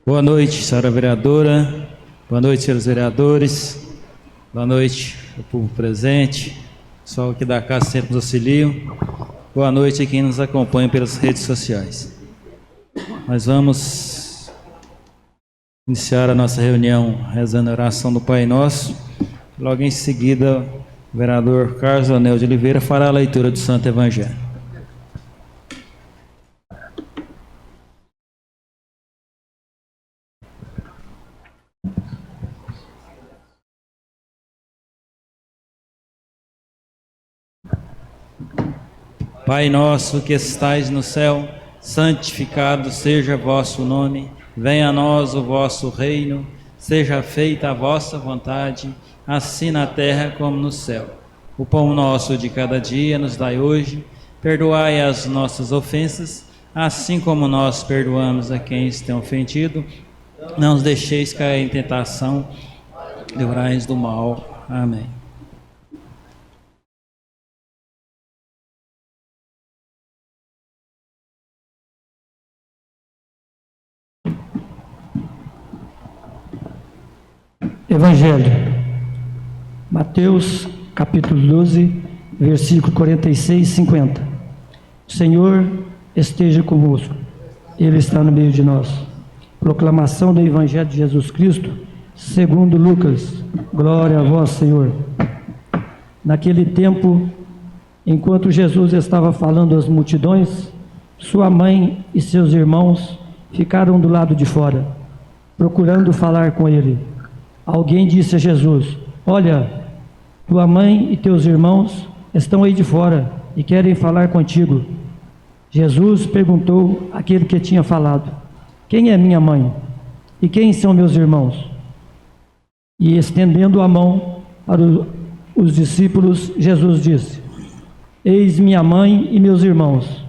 Boa noite, senhora vereadora. Boa noite, senhores vereadores. Boa noite, o povo presente. Pessoal aqui da casa sempre nos auxiliam. Boa noite a quem nos acompanha pelas redes sociais. Nós vamos iniciar a nossa reunião rezando a oração do Pai Nosso. Logo em seguida, o vereador Carlos Leonel de Oliveira fará a leitura do Santo Evangelho. Pai nosso que estais no céu, santificado seja vosso nome, venha a nós o vosso reino, seja feita a vossa vontade, assim na terra como no céu. O pão nosso de cada dia nos dai hoje, perdoai as nossas ofensas, assim como nós perdoamos a quem nos tem ofendido, não os deixeis cair em tentação, livrai-nos do mal. Amém. Evangelho, Mateus capítulo 12, versículo 46 e 50. O Senhor esteja convosco, Ele está no meio de nós. Proclamação do Evangelho de Jesus Cristo, segundo Lucas. Glória a vós, Senhor. Naquele tempo, enquanto Jesus estava falando às multidões, sua mãe e seus irmãos ficaram do lado de fora, procurando falar com ele. Alguém disse a Jesus: olha, tua mãe e teus irmãos estão aí de fora e querem falar contigo. Jesus perguntou àquele que tinha falado: quem é minha mãe? E quem são meus irmãos? E estendendo a mão para os discípulos, Jesus disse: eis minha mãe e meus irmãos,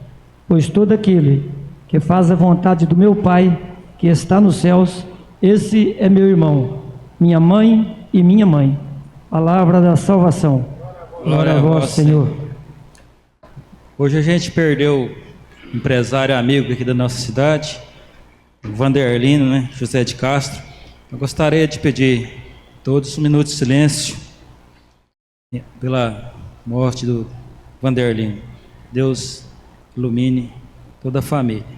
pois todo aquele que faz a vontade do meu Pai, que está nos céus, esse é meu irmão, minha mãe e minha mãe. Palavra da salvação. Glória a vós, Senhor. Hoje a gente perdeu um empresário amigo aqui da nossa cidade, o Vanderlino, José de Castro. Eu gostaria de pedir todos um minuto de silêncio pela morte do Vanderlino. Deus ilumine toda a família.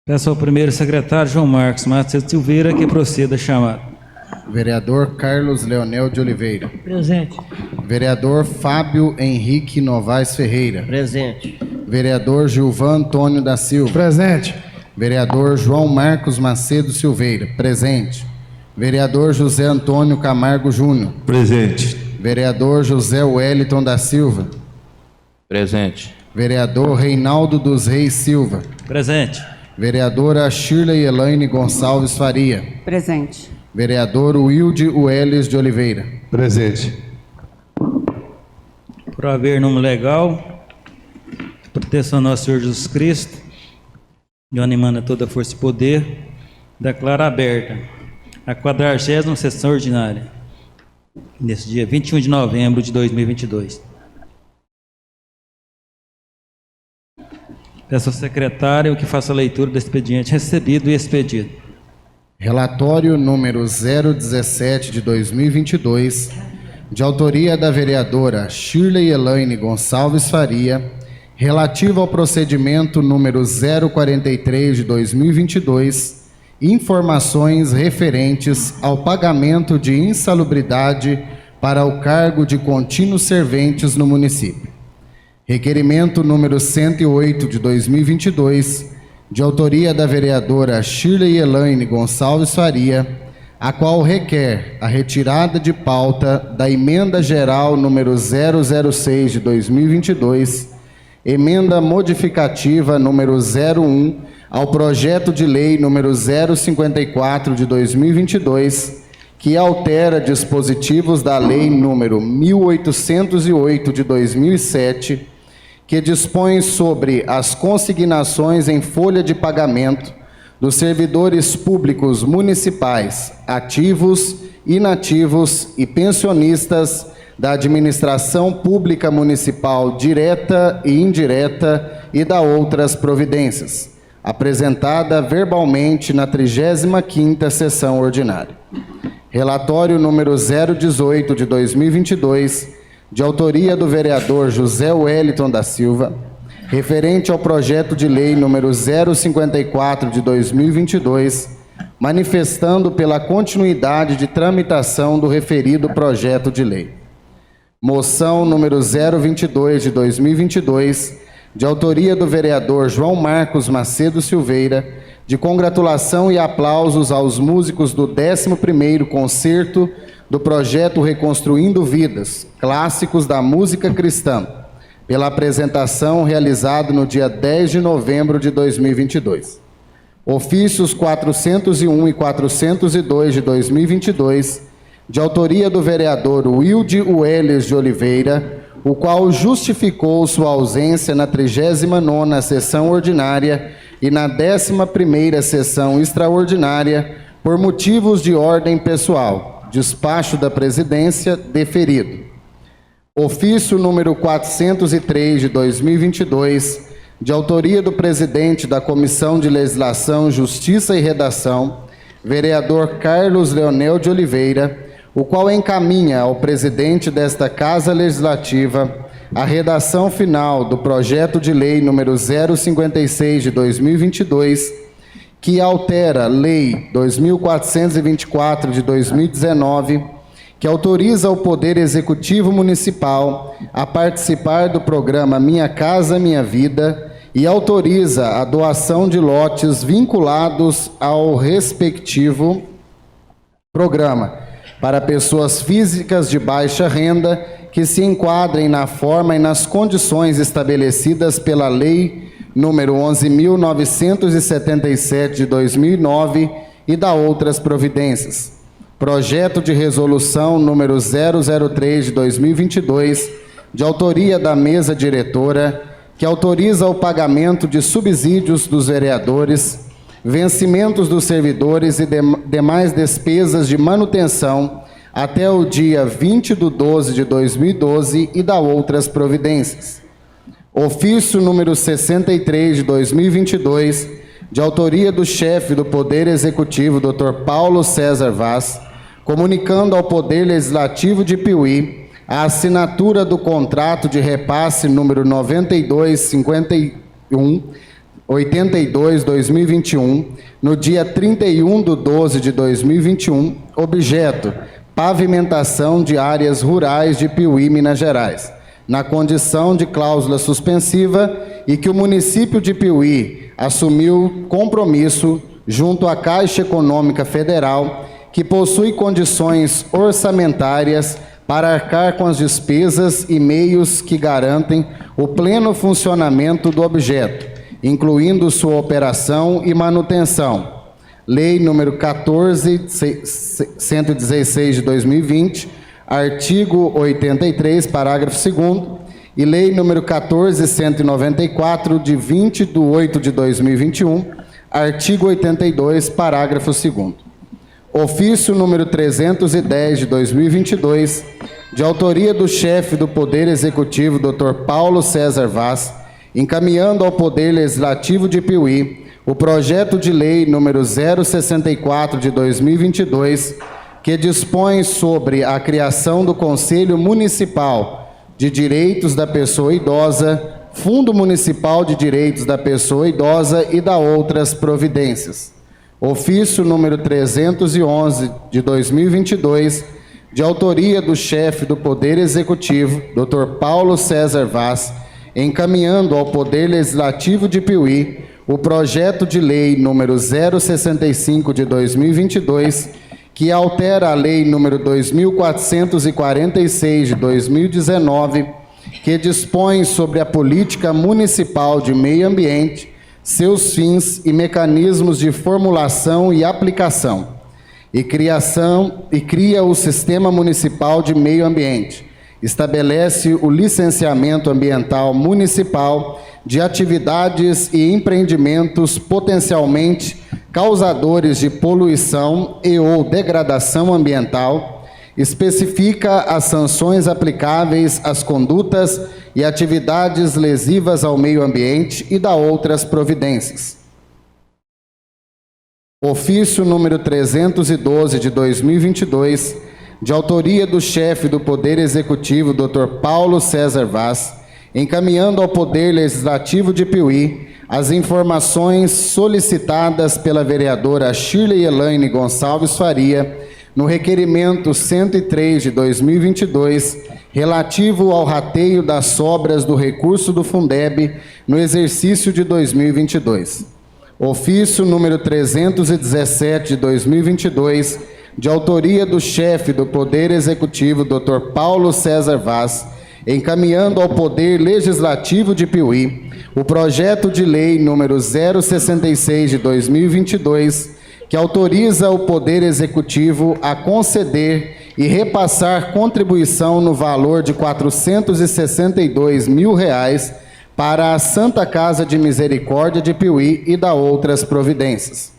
Peço ao primeiro secretário João Marcos Matheus Silveira que proceda a chamada. Vereador Carlos Leonel de Oliveira. Presente. Vereador Fábio Henrique Novaes Ferreira. Presente. Vereador Gilvan Antônio da Silva. Presente. Vereador João Marcos Macedo Silveira. Presente. Vereador José Antônio Camargo Júnior. Presente. Vereador José Wellington da Silva. Presente. Vereador Reinaldo dos Reis Silva. Presente. Vereadora Shirley Elaine Gonçalves Faria. Presente. Vereador Wilde Welles de Oliveira. Presente. Por haver nome legal, proteção ao nosso Senhor Jesus Cristo, e animando toda a força e poder, declaro aberta a 40ª sessão ordinária, nesse dia 21 de novembro de 2022. Peço ao secretário que faça a leitura do expediente recebido e expedido. Relatório número 017 de 2022, de autoria da vereadora Shirley Elaine Gonçalves Faria, relativo ao procedimento número 043 de 2022, informações referentes ao pagamento de insalubridade para o cargo de contínuos serventes no município. Requerimento número 108 de 2022, de autoria da vereadora Shirley Elaine Gonçalves Faria, a qual requer a retirada de pauta da emenda geral número 006 de 2022, emenda modificativa número 01 ao projeto de lei número 054 de 2022, que altera dispositivos da lei número 1808 de 2007, que dispõe sobre as consignações em folha de pagamento dos servidores públicos municipais, ativos, inativos e pensionistas da administração pública municipal direta e indireta e da outras providências, apresentada verbalmente na 35ª sessão ordinária. Relatório número 018 de 2022, de autoria do vereador José Wellington da Silva, referente ao projeto de lei número 054 de 2022, manifestando pela continuidade de tramitação do referido projeto de lei. Moção número 022 de 2022, de autoria do vereador João Marcos Macedo Silveira, de congratulação e aplausos aos músicos do 11º concerto do projeto Reconstruindo Vidas, clássicos da música cristã, pela apresentação realizada no dia 10 de novembro de 2022. Ofícios 401 e 402 de 2022, de autoria do vereador Wilde Welles de Oliveira, o qual justificou sua ausência na 39ª sessão ordinária e na 11ª sessão extraordinária por motivos de ordem pessoal. Despacho da presidência deferido. Ofício número 403 de 2022, de autoria do presidente da Comissão de Legislação, Justiça e Redação, vereador Carlos Leonel de Oliveira, o qual encaminha ao presidente desta Casa Legislativa a redação final do projeto de lei número 056 de 2022, que altera Lei 2.424 de 2019, que autoriza o Poder Executivo Municipal a participar do programa Minha Casa Minha Vida e autoriza a doação de lotes vinculados ao respectivo programa para pessoas físicas de baixa renda que se enquadrem na forma e nas condições estabelecidas pela Lei número 11.977 de 2009 e da outras providências. Projeto de resolução número 003 de 2022, de autoria da mesa diretora, que autoriza o pagamento de subsídios dos vereadores, vencimentos dos servidores e demais despesas de manutenção até o dia 20 de 12 de 2012 e da outras providências. Ofício número 63 de 2022, de autoria do chefe do Poder Executivo, Dr. Paulo César Vaz, comunicando ao Poder Legislativo de Piuí a assinatura do contrato de repasse número 9251-82-2021, no dia 31 de 12 de 2021, objeto: pavimentação de áreas rurais de Piuí, Minas Gerais, na condição de cláusula suspensiva, e que o município de Piuí assumiu compromisso junto à Caixa Econômica Federal, que possui condições orçamentárias para arcar com as despesas e meios que garantem o pleno funcionamento do objeto, incluindo sua operação e manutenção. Lei número 14.116 de 2020, artigo 83, parágrafo 2º, e Lei número 14.194, de 20 de 8 de 2021, artigo 82, parágrafo 2º. Ofício número 310 de 2022, de autoria do chefe do Poder Executivo, Dr. Paulo César Vaz, encaminhando ao Poder Legislativo de Piuí o projeto de lei número 064 de 2022, que dispõe sobre a criação do Conselho Municipal de Direitos da Pessoa Idosa, Fundo Municipal de Direitos da Pessoa Idosa e da outras providências. Ofício número 311 de 2022, de autoria do chefe do Poder Executivo, Dr. Paulo César Vaz, encaminhando ao Poder Legislativo de Piuí o projeto de lei número 065 de 2022, que altera a lei número 2446 de 2019, que dispõe sobre a política municipal de meio ambiente, seus fins e mecanismos de formulação e aplicação, e cria o Sistema Municipal de Meio Ambiente, estabelece o licenciamento ambiental municipal de atividades e empreendimentos potencialmente causadores de poluição e ou degradação ambiental, especifica as sanções aplicáveis às condutas e atividades lesivas ao meio ambiente e dá outras providências. Ofício número 312 de 2022, de autoria do chefe do Poder Executivo, Dr. Paulo César Vaz, encaminhando ao Poder Legislativo de Piuí as informações solicitadas pela vereadora Shirley Elaine Gonçalves Faria no requerimento 103 de 2022, relativo ao rateio das sobras do recurso do Fundeb no exercício de 2022. Ofício número 317 de 2022, de autoria do chefe do Poder Executivo, Dr. Paulo César Vaz, encaminhando ao Poder Legislativo de Piuí o projeto de lei número 066 de 2022, que autoriza o Poder Executivo a conceder e repassar contribuição no valor de R$ 462 mil para a Santa Casa de Misericórdia de Piuí e da outras providências.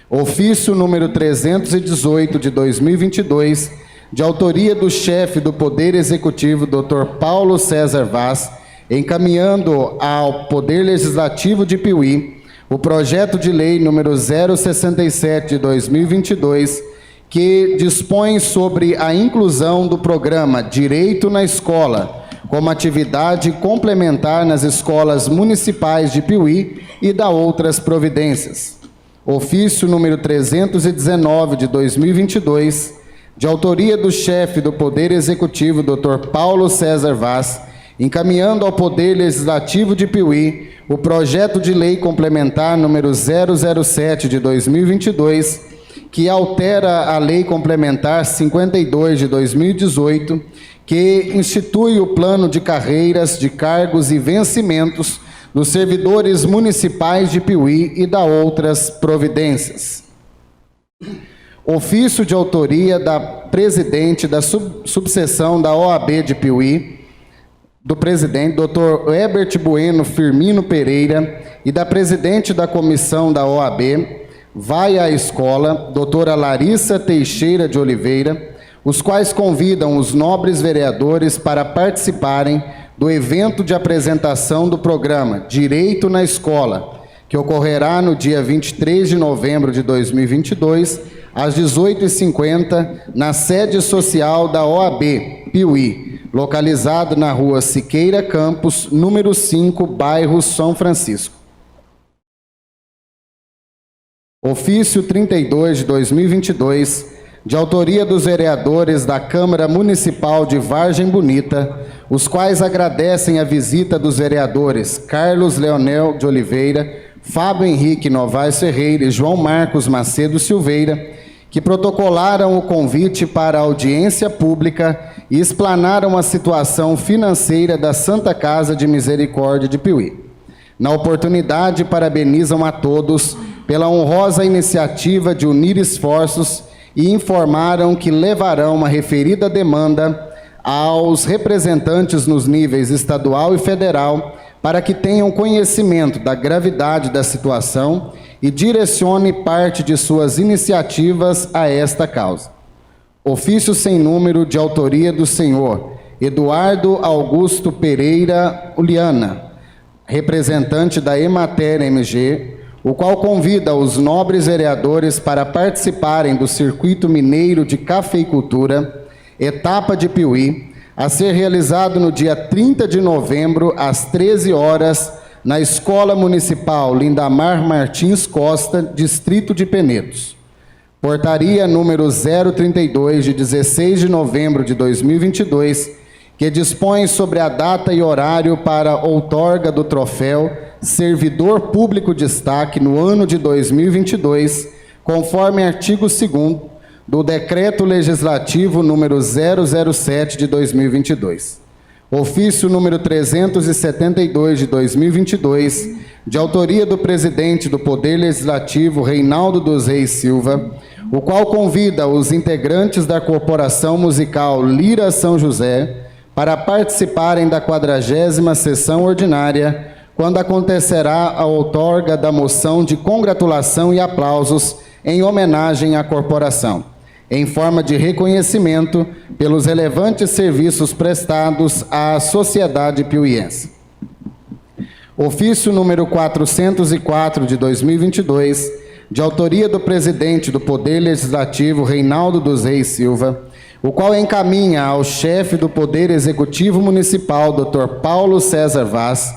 Ofício número 318 de 2022, de autoria do chefe do Poder Executivo, Dr. Paulo César Vaz, encaminhando ao Poder Legislativo de Piuí o projeto de lei número 067 de 2022, que dispõe sobre a inclusão do programa Direito na Escola como atividade complementar nas escolas municipais de Piuí e da outras providências. Ofício número 319 de 2022, de autoria do chefe do Poder Executivo, Dr. Paulo César Vaz, encaminhando ao Poder Legislativo de Piuí o projeto de lei complementar número 007 de 2022, que altera a Lei Complementar 52 de 2018, que institui o plano de carreiras, de cargos e vencimentos dos servidores municipais de Piuí e da outras providências. Ofício de autoria da presidente da subseção da OAB de Piuí, do presidente, Dr. Herbert Bueno Firmino Pereira, e da presidente da comissão da OAB, Vai à Escola, doutora Larissa Teixeira de Oliveira, os quais convidam os nobres vereadores para participarem do evento de apresentação do programa Direito na Escola, que ocorrerá no dia 23 de novembro de 2022, às 18h50, na sede social da OAB, Piuí, localizado na rua Siqueira Campos, número 5, bairro São Francisco. Ofício 32 de 2022, de autoria dos vereadores da Câmara Municipal de Vargem Bonita, os quais agradecem a visita dos vereadores Carlos Leonel de Oliveira, Fábio Henrique Novaes Ferreira e João Marcos Macedo Silveira, que protocolaram o convite para a audiência pública e explanaram a situação financeira da Santa Casa de Misericórdia de Piuí. Na oportunidade, parabenizam a todos pela honrosa iniciativa de unir esforços e informaram que levarão a referida demanda aos representantes nos níveis estadual e federal para que tenham conhecimento da gravidade da situação e direcione parte de suas iniciativas a esta causa. Ofício sem número de autoria do senhor Eduardo Augusto Pereira Uliana, representante da Emater MG, o qual convida os nobres vereadores para participarem do Circuito Mineiro de Cafeicultura, etapa de Piuí, a ser realizado no dia 30 de novembro, às 13 horas, na Escola Municipal Lindamar Martins Costa, Distrito de Penedos. Portaria número 032, de 16 de novembro de 2022, que dispõe sobre a data e horário para outorga do troféu Servidor Público Destaque no ano de 2022, conforme artigo 2º do Decreto Legislativo número 007 de 2022. Ofício número 372 de 2022, de autoria do presidente do Poder Legislativo, Reinaldo dos Reis Silva, o qual convida os integrantes da Corporação Musical Lira São José para participarem da 40ª sessão ordinária, quando acontecerá a outorga da moção de congratulação e aplausos em homenagem à corporação, em forma de reconhecimento pelos relevantes serviços prestados à sociedade piuiense. Ofício número 404 de 2022, de autoria do presidente do Poder Legislativo, Reinaldo dos Reis Silva, o qual encaminha ao chefe do Poder Executivo Municipal, Dr. Paulo César Vaz,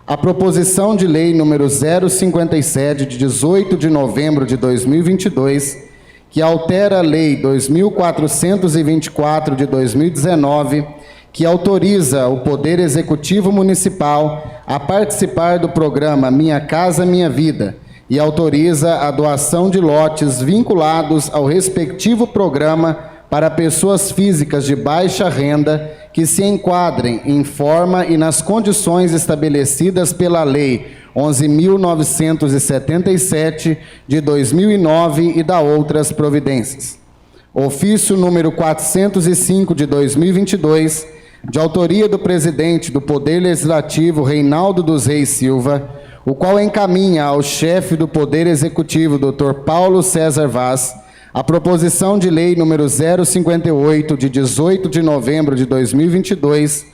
a proposição de lei número 057, de 18 de novembro de 2022, que altera a Lei 2.424 de 2019, que autoriza o Poder Executivo Municipal a participar do programa Minha Casa Minha Vida e autoriza a doação de lotes vinculados ao respectivo programa para pessoas físicas de baixa renda que se enquadrem em forma e nas condições estabelecidas pela Lei 11.977 de 2009 e da outras providências. Ofício número 405 de 2022, de autoria do presidente do Poder Legislativo, Reinaldo dos Reis Silva, o qual encaminha ao chefe do Poder Executivo, Dr. Paulo César Vaz, a proposição de lei número 058, de 18 de novembro de 2022,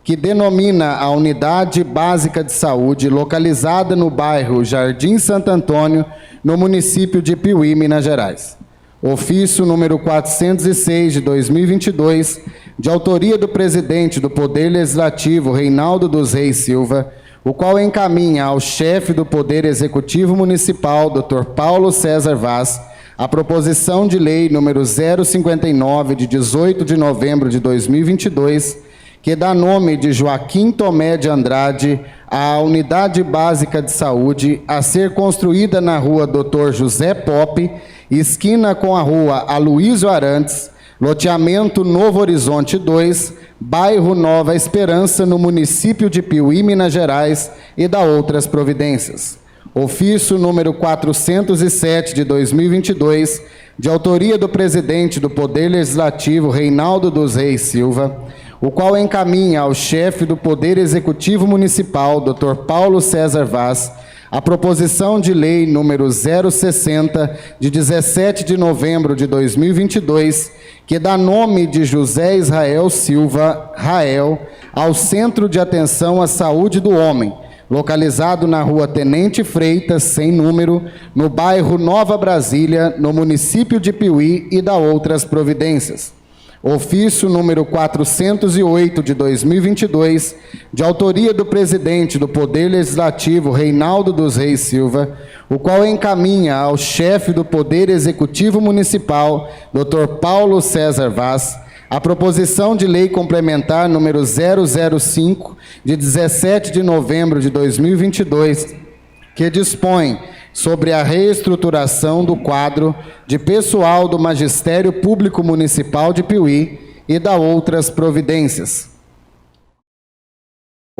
que denomina a Unidade Básica de Saúde, localizada no bairro Jardim Santo Antônio, no município de Piuí, Minas Gerais. Ofício número 406, de 2022, de autoria do presidente do Poder Legislativo, Reinaldo dos Reis Silva, o qual encaminha ao chefe do Poder Executivo Municipal, Dr. Paulo César Vaz, a proposição de lei número 059, de 18 de novembro de 2022, que dá nome de Joaquim Tomé de Andrade à Unidade Básica de Saúde, a ser construída na rua Dr. José Pope, esquina com a rua Aloísio Arantes, loteamento Novo Horizonte 2, bairro Nova Esperança, no município de Piuí, Minas Gerais, e da outras providências. Ofício número 407 de 2022, de autoria do presidente do Poder Legislativo, Reinaldo dos Reis Silva, o qual encaminha ao chefe do Poder Executivo Municipal, Dr. Paulo César Vaz, a proposição de lei número 060, de 17 de novembro de 2022, que dá nome de José Israel Silva, Rael, ao Centro de Atenção à Saúde do Homem, localizado na rua Tenente Freitas, sem número, no bairro Nova Brasília, no município de Piuí, e da outras providências. Ofício número 408 de 2022, de autoria do presidente do Poder Legislativo, Reinaldo dos Reis Silva, o qual encaminha ao chefe do Poder Executivo Municipal, Dr. Paulo César Vaz, a proposição de lei complementar número 005, de 17 de novembro de 2022, que dispõe sobre a reestruturação do quadro de pessoal do Magistério Público Municipal de Piuí e da outras providências.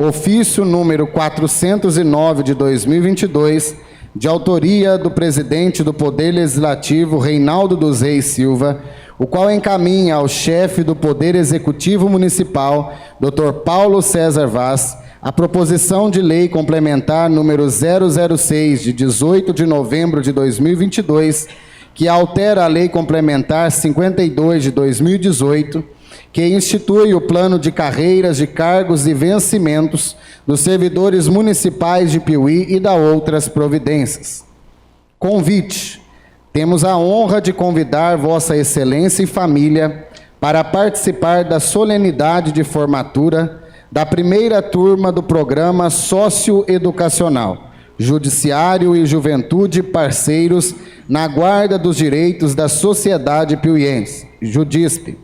Ofício número 409 de 2022, de autoria do presidente do Poder Legislativo, Reinaldo dos Reis Silva, o qual encaminha ao chefe do Poder Executivo Municipal, Dr. Paulo César Vaz, a proposição de lei complementar número 006, de 18 de novembro de 2022, que altera a Lei Complementar 52 de 2018, que institui o plano de carreiras, de cargos e vencimentos dos servidores municipais de Piuí e da outras providências. Convite. Temos a honra de convidar Vossa Excelência e família para participar da solenidade de formatura da primeira turma do programa socioeducacional, Judiciário e Juventude Parceiros na Guarda dos Direitos da Sociedade Piuiense, JUDISP.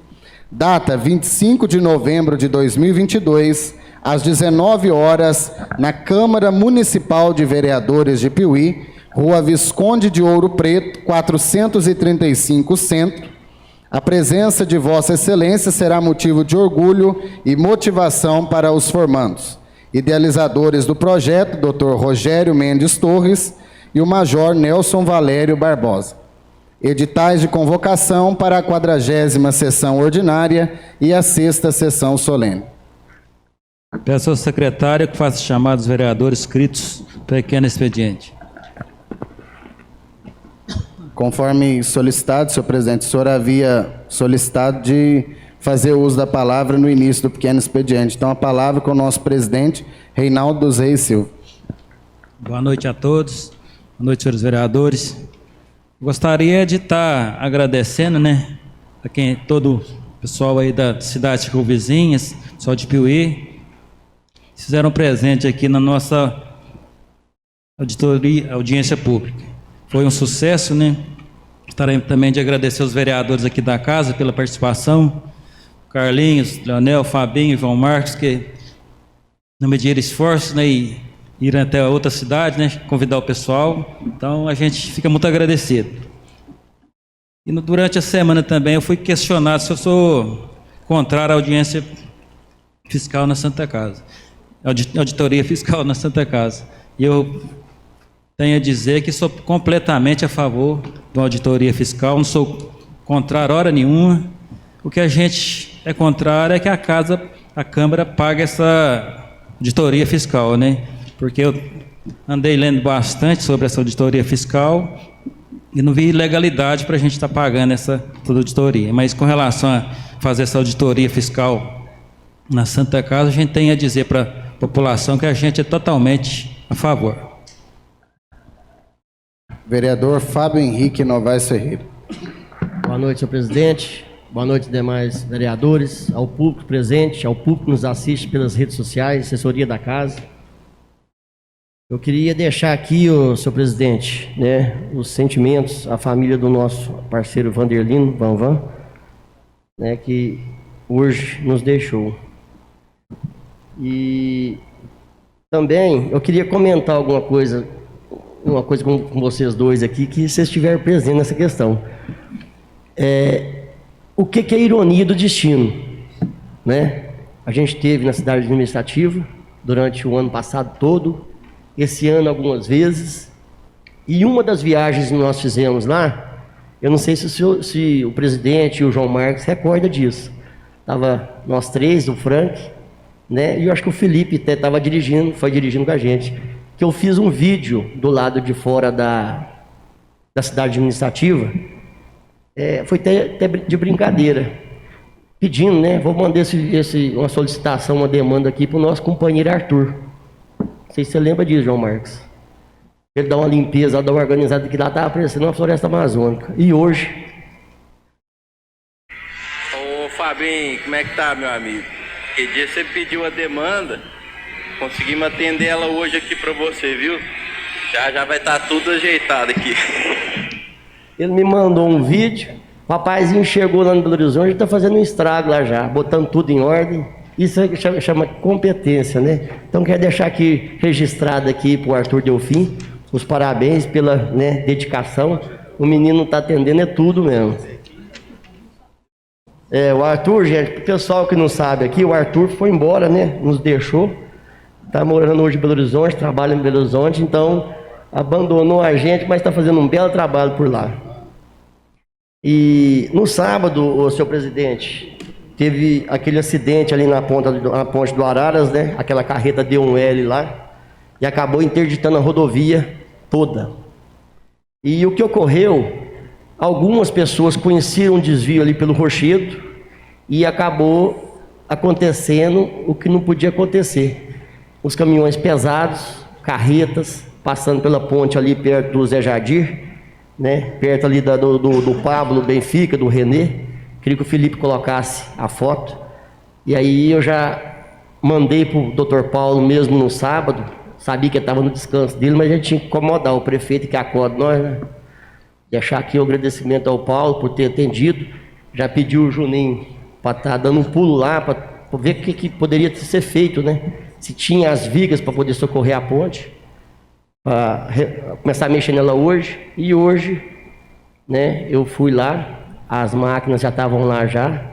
Data 25 de novembro de 2022, às 19 horas, na Câmara Municipal de Vereadores de Piuí, Rua Visconde de Ouro Preto, 435, Centro. A presença de Vossa Excelência será motivo de orgulho e motivação para os formandos. Idealizadores do projeto, Dr. Rogério Mendes Torres e o Major Nelson Valério Barbosa. Editais de convocação para a 40ª sessão ordinária e a 6ª sessão solene. Peço ao secretário que faça chamar os vereadores inscritos no pequeno expediente. Conforme solicitado, senhor presidente, o senhor havia solicitado de fazer uso da palavra no início do pequeno expediente. Então, a palavra com o nosso presidente, Reinaldo dos Reis Silva. Boa noite a todos. Boa noite, senhores vereadores. Gostaria de estar agradecendo, a quem, todo o pessoal aí da cidade vizinhas, pessoal de Piuí, fizeram presente aqui na nossa audiência pública. Foi um sucesso, Gostaria também de agradecer aos vereadores aqui da casa pela participação, Carlinhos, Leonel, Fabinho e João Marcos, que não mediram esforço, e ir até a outra cidade, convidar o pessoal. Então, a gente fica muito agradecido. E durante a semana também eu fui questionado se eu sou contrário à audiência fiscal na Santa Casa, auditoria fiscal na Santa Casa. E eu tenho a dizer que sou completamente a favor da auditoria fiscal, não sou contrário a hora nenhuma. O que a gente é contrário é que a Câmara pague essa auditoria fiscal, Porque eu andei lendo bastante sobre essa auditoria fiscal e não vi legalidade para a gente estar pagando essa auditoria. Mas com relação a fazer essa auditoria fiscal na Santa Casa, a gente tem a dizer para a população que a gente é totalmente a favor. Vereador Fábio Henrique Novaes Ferreira. Boa noite, senhor presidente. Boa noite, demais vereadores, ao público presente, ao público que nos assiste pelas redes sociais, assessoria da casa. Eu queria deixar aqui, senhor presidente, os sentimentos, a família do nosso parceiro Vanderlino Vanvan, que hoje nos deixou. E também eu queria comentar uma coisa com vocês dois aqui, que vocês estiverem presentes nessa questão. O que é ironia do destino? A gente teve na cidade administrativa durante o ano passado todo, esse ano algumas vezes, e uma das viagens que nós fizemos lá, eu não sei se o presidente e o João Marcos recordam disso. Estava nós três, o Frank, e eu acho que o Felipe até foi dirigindo com a gente, que eu fiz um vídeo do lado de fora da cidade administrativa, foi até de brincadeira, pedindo, vou mandar uma solicitação, uma demanda aqui para o nosso companheiro Arthur. Não sei se você lembra disso, João Marcos. Ele dá uma limpeza, dá uma organizada, que lá estava aparecendo uma floresta amazônica. E hoje... Ô Fabinho, como é que tá, meu amigo? Que dia você pediu a demanda, conseguimos atender ela hoje aqui para você, viu? Já vai estar tudo ajeitado aqui. Ele me mandou um vídeo, o rapazinho chegou lá no Belo Horizonte e está fazendo um estrago lá já, botando tudo em ordem. Isso chama competência, Então quero deixar aqui registrado aqui para o Arthur Delfim os parabéns pela dedicação. O menino está atendendo tudo mesmo. O Arthur, gente, para o pessoal que não sabe aqui, o Arthur foi embora, nos deixou. Está morando hoje em Belo Horizonte, trabalha em Belo Horizonte, então abandonou a gente, mas está fazendo um belo trabalho por lá. E no sábado, senhor presidente, teve aquele acidente ali na ponte do Araras, Aquela carreta deu um L lá e acabou interditando a rodovia toda. E o que ocorreu, algumas pessoas conheciam um desvio ali pelo Rochedo e acabou acontecendo o que não podia acontecer. Os caminhões pesados, carretas, passando pela ponte ali perto do Zé Jadir, né? Perto ali do Pablo, Benfica, do Renê. Queria que o Felipe colocasse a foto. E aí eu já mandei para o Dr. Paulo mesmo no sábado. Sabia que ele estava no descanso dele, mas a gente tinha que incomodar o prefeito que acorda nós, né? Deixar aqui o agradecimento ao Paulo por ter atendido. Já pediu o Juninho para estar dando um pulo lá, para ver o que poderia ser feito, né? Se tinha as vigas para poder socorrer a ponte. Começar a mexer nela hoje. E hoje, né, eu fui lá, as máquinas já estavam lá já.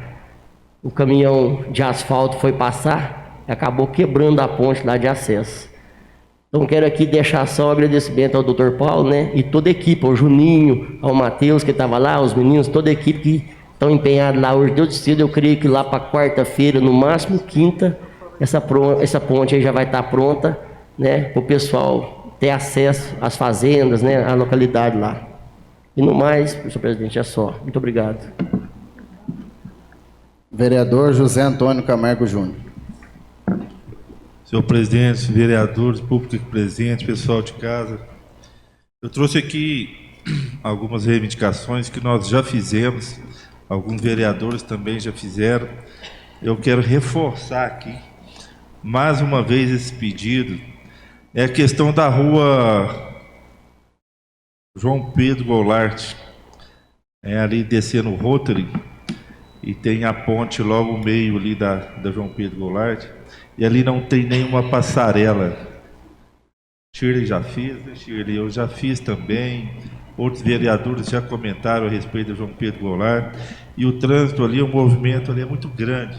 O caminhão de asfalto foi passar e acabou quebrando a ponte lá de acesso. Então quero aqui deixar só o agradecimento ao Dr. Paulo, né? E toda a equipe, ao Juninho, ao Matheus que estava lá, os meninos, toda a equipe que estão empenhados lá hoje. Deus cedo, eu creio que lá para quarta-feira, no máximo quinta, essa ponte aí já vai estar pronta, né? Para o pessoal ter acesso às fazendas, né? À localidade lá. E no mais, senhor presidente, é só. Muito obrigado. Vereador José Antônio Camargo Júnior. Senhor presidente, vereadores, público presente, pessoal de casa, eu trouxe aqui algumas reivindicações que nós já fizemos, alguns vereadores também já fizeram. Eu quero reforçar aqui, mais uma vez, esse pedido. É a questão da rua João Pedro Goulart, ali descendo o Rotary, e tem a ponte logo no meio ali da João Pedro Goulart. E ali não tem nenhuma passarela. Shirley já fez, né, Shirley? Eu já fiz também. Outros vereadores já comentaram a respeito do João Pedro Goulart. E o trânsito ali, o movimento ali é muito grande,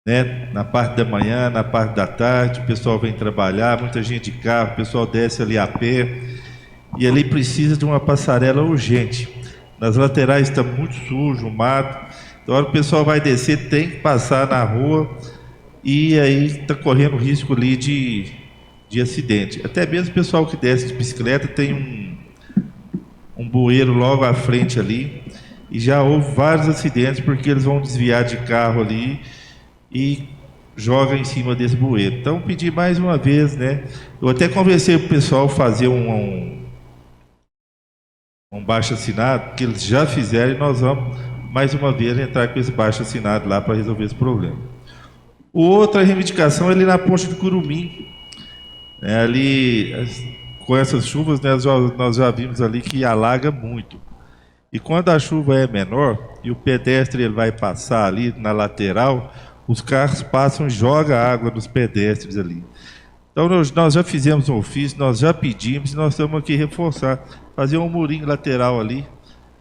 né? Na parte da manhã, na parte da tarde, o pessoal vem trabalhar, muita gente de carro, o pessoal desce ali a pé. E ali precisa de uma passarela urgente. Nas laterais está muito sujo, mato. Então, a hora que o pessoal vai descer, tem que passar na rua. E aí está correndo risco ali de acidente. Até mesmo o pessoal que desce de bicicleta tem um bueiro logo à frente ali. E já houve vários acidentes porque eles vão desviar de carro ali e jogam em cima desse bueiro. Então, pedi mais uma vez, né? Eu até conversei com o pessoal fazer um baixo-assinado, que eles já fizeram, e nós vamos, mais uma vez, entrar com esse baixo-assinado lá para resolver esse problema. Outra reivindicação é ali na ponte do Curumim. Ali, com essas chuvas, né, nós já vimos ali que alaga muito. E quando a chuva é menor e o pedestre ele vai passar ali na lateral, os carros passam e jogam água nos pedestres ali. Então nós já fizemos um ofício, nós já pedimos, e nós estamos aqui reforçar, fazer um murinho lateral ali,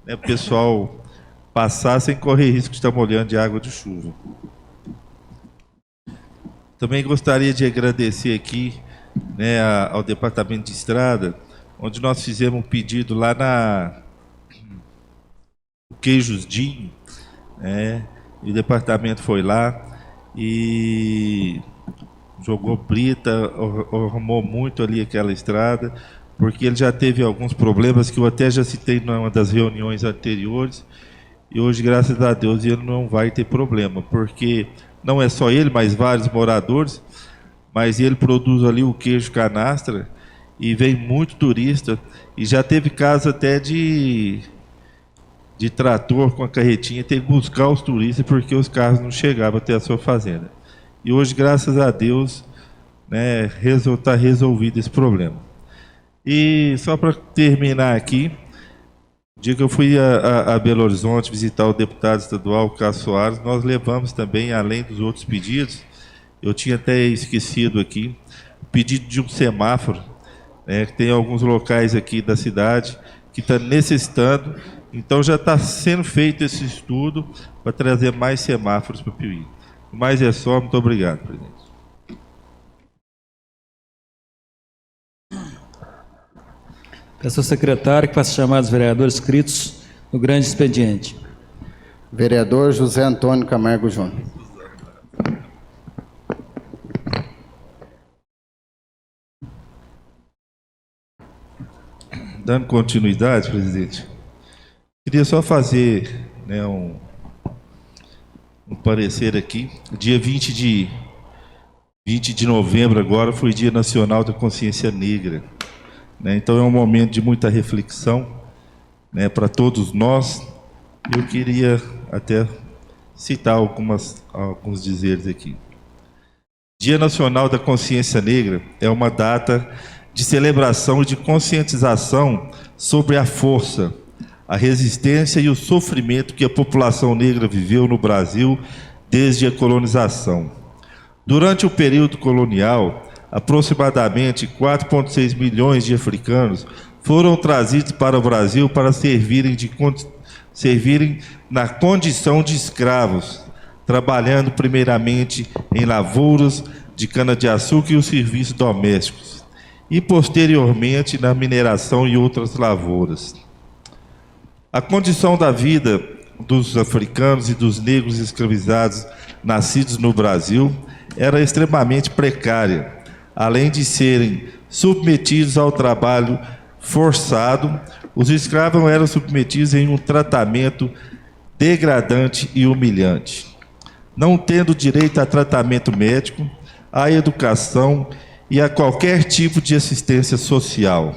né, para o pessoal passar sem correr risco de estar molhando de água de chuva. Também gostaria de agradecer aqui, né, ao Departamento de Estrada, onde nós fizemos um pedido lá no Queijos Dinho, né, e o departamento foi lá e jogou brita, arrumou muito ali aquela estrada, porque ele já teve alguns problemas que eu até já citei numa das reuniões anteriores, e hoje, graças a Deus, ele não vai ter problema, porque não é só ele, mas vários moradores, mas ele produz ali o queijo canastra e vem muito turista, e já teve caso até de trator com a carretinha ter que buscar os turistas porque os carros não chegavam até a sua fazenda. E hoje, graças a Deus, né, está resolvido esse problema. E só para terminar aqui, no dia que eu fui a Belo Horizonte visitar o deputado estadual Cássio Soares, nós levamos também, além dos outros pedidos, eu tinha até esquecido aqui, o pedido de um semáforo, né, que tem alguns locais aqui da cidade que está necessitando, então já está sendo feito esse estudo para trazer mais semáforos para o Piuí. Mas é só, muito obrigado, presidente. Peço ao secretário que faça chamar os vereadores inscritos no grande expediente. Vereador José Antônio Camargo Júnior. Dando continuidade, presidente, queria só fazer, né, um parecer aqui. Dia 20 de novembro agora foi Dia Nacional da Consciência Negra. né? Então é um momento de muita reflexão, né, para todos nós. Eu queria até citar alguns dizeres aqui. Dia Nacional da Consciência Negra é uma data de celebração e de conscientização sobre a força, a resistência e o sofrimento que a população negra viveu no Brasil desde a colonização. Durante o período colonial, aproximadamente 4,6 milhões de africanos foram trazidos para o Brasil para servirem na condição de escravos, trabalhando primeiramente em lavouras de cana-de-açúcar e os serviços domésticos, e posteriormente na mineração e outras lavouras. A condição da vida dos africanos e dos negros escravizados nascidos no Brasil era extremamente precária, além de serem submetidos ao trabalho forçado. Os escravos eram submetidos em um tratamento degradante e humilhante, não tendo direito a tratamento médico, à educação e a qualquer tipo de assistência social.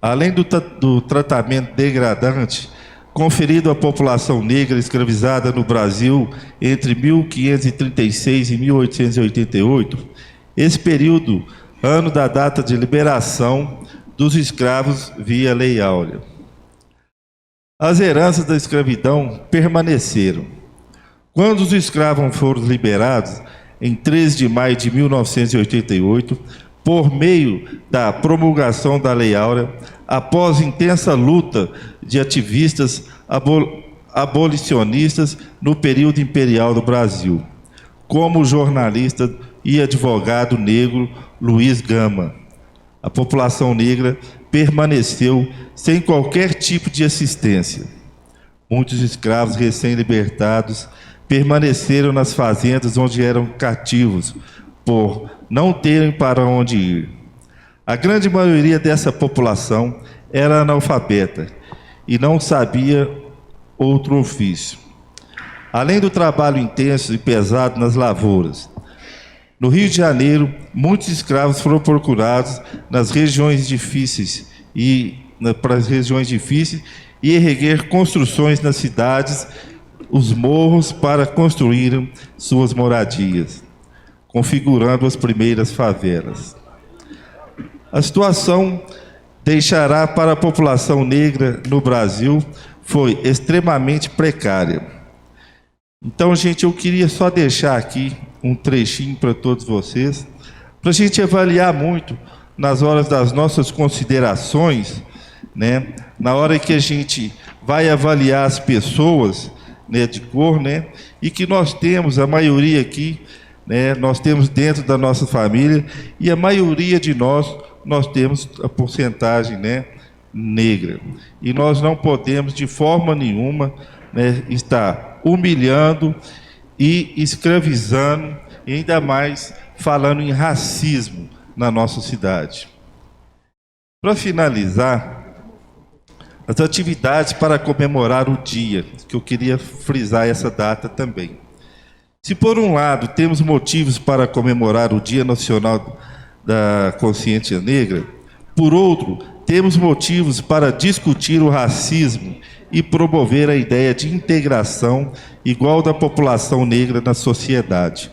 Além do tratamento degradante conferido à população negra escravizada no Brasil entre 1536 e 1888, esse período, ano da data de liberação dos escravos via Lei Áurea. As heranças da escravidão permaneceram. Quando os escravos foram liberados, em 13 de maio de 1988, por meio da promulgação da Lei Áurea, após intensa luta de ativistas abolicionistas no período imperial do Brasil, como o jornalista e advogado negro Luiz Gama, a população negra permaneceu sem qualquer tipo de assistência. Muitos escravos recém-libertados permaneceram nas fazendas onde eram cativos, por não terem para onde ir. A grande maioria dessa população era analfabeta e não sabia outro ofício. Além do trabalho intenso e pesado nas lavouras, no Rio de Janeiro, muitos escravos foram procurados nas regiões difíceis e erguer construções nas cidades, os morros, para construírem suas moradias, configurando as primeiras favelas. A situação deixará para a população negra no Brasil foi extremamente precária. Então, gente, eu queria só deixar aqui um trechinho para todos vocês, para a gente avaliar muito nas horas das nossas considerações, né? Na hora que a gente vai avaliar as pessoas, né, de cor, né? E que nós temos, a maioria aqui, né, nós temos dentro da nossa família, e a maioria de nós temos a porcentagem, né, negra. E nós não podemos, de forma nenhuma, né, estar humilhando e escravizando, e ainda mais falando em racismo na nossa cidade. Para finalizar, as atividades para comemorar o dia, que eu queria frisar essa data também. Se por um lado temos motivos para comemorar o Dia Nacional da Consciência Negra, por outro, temos motivos para discutir o racismo e promover a ideia de integração igual da população negra na sociedade,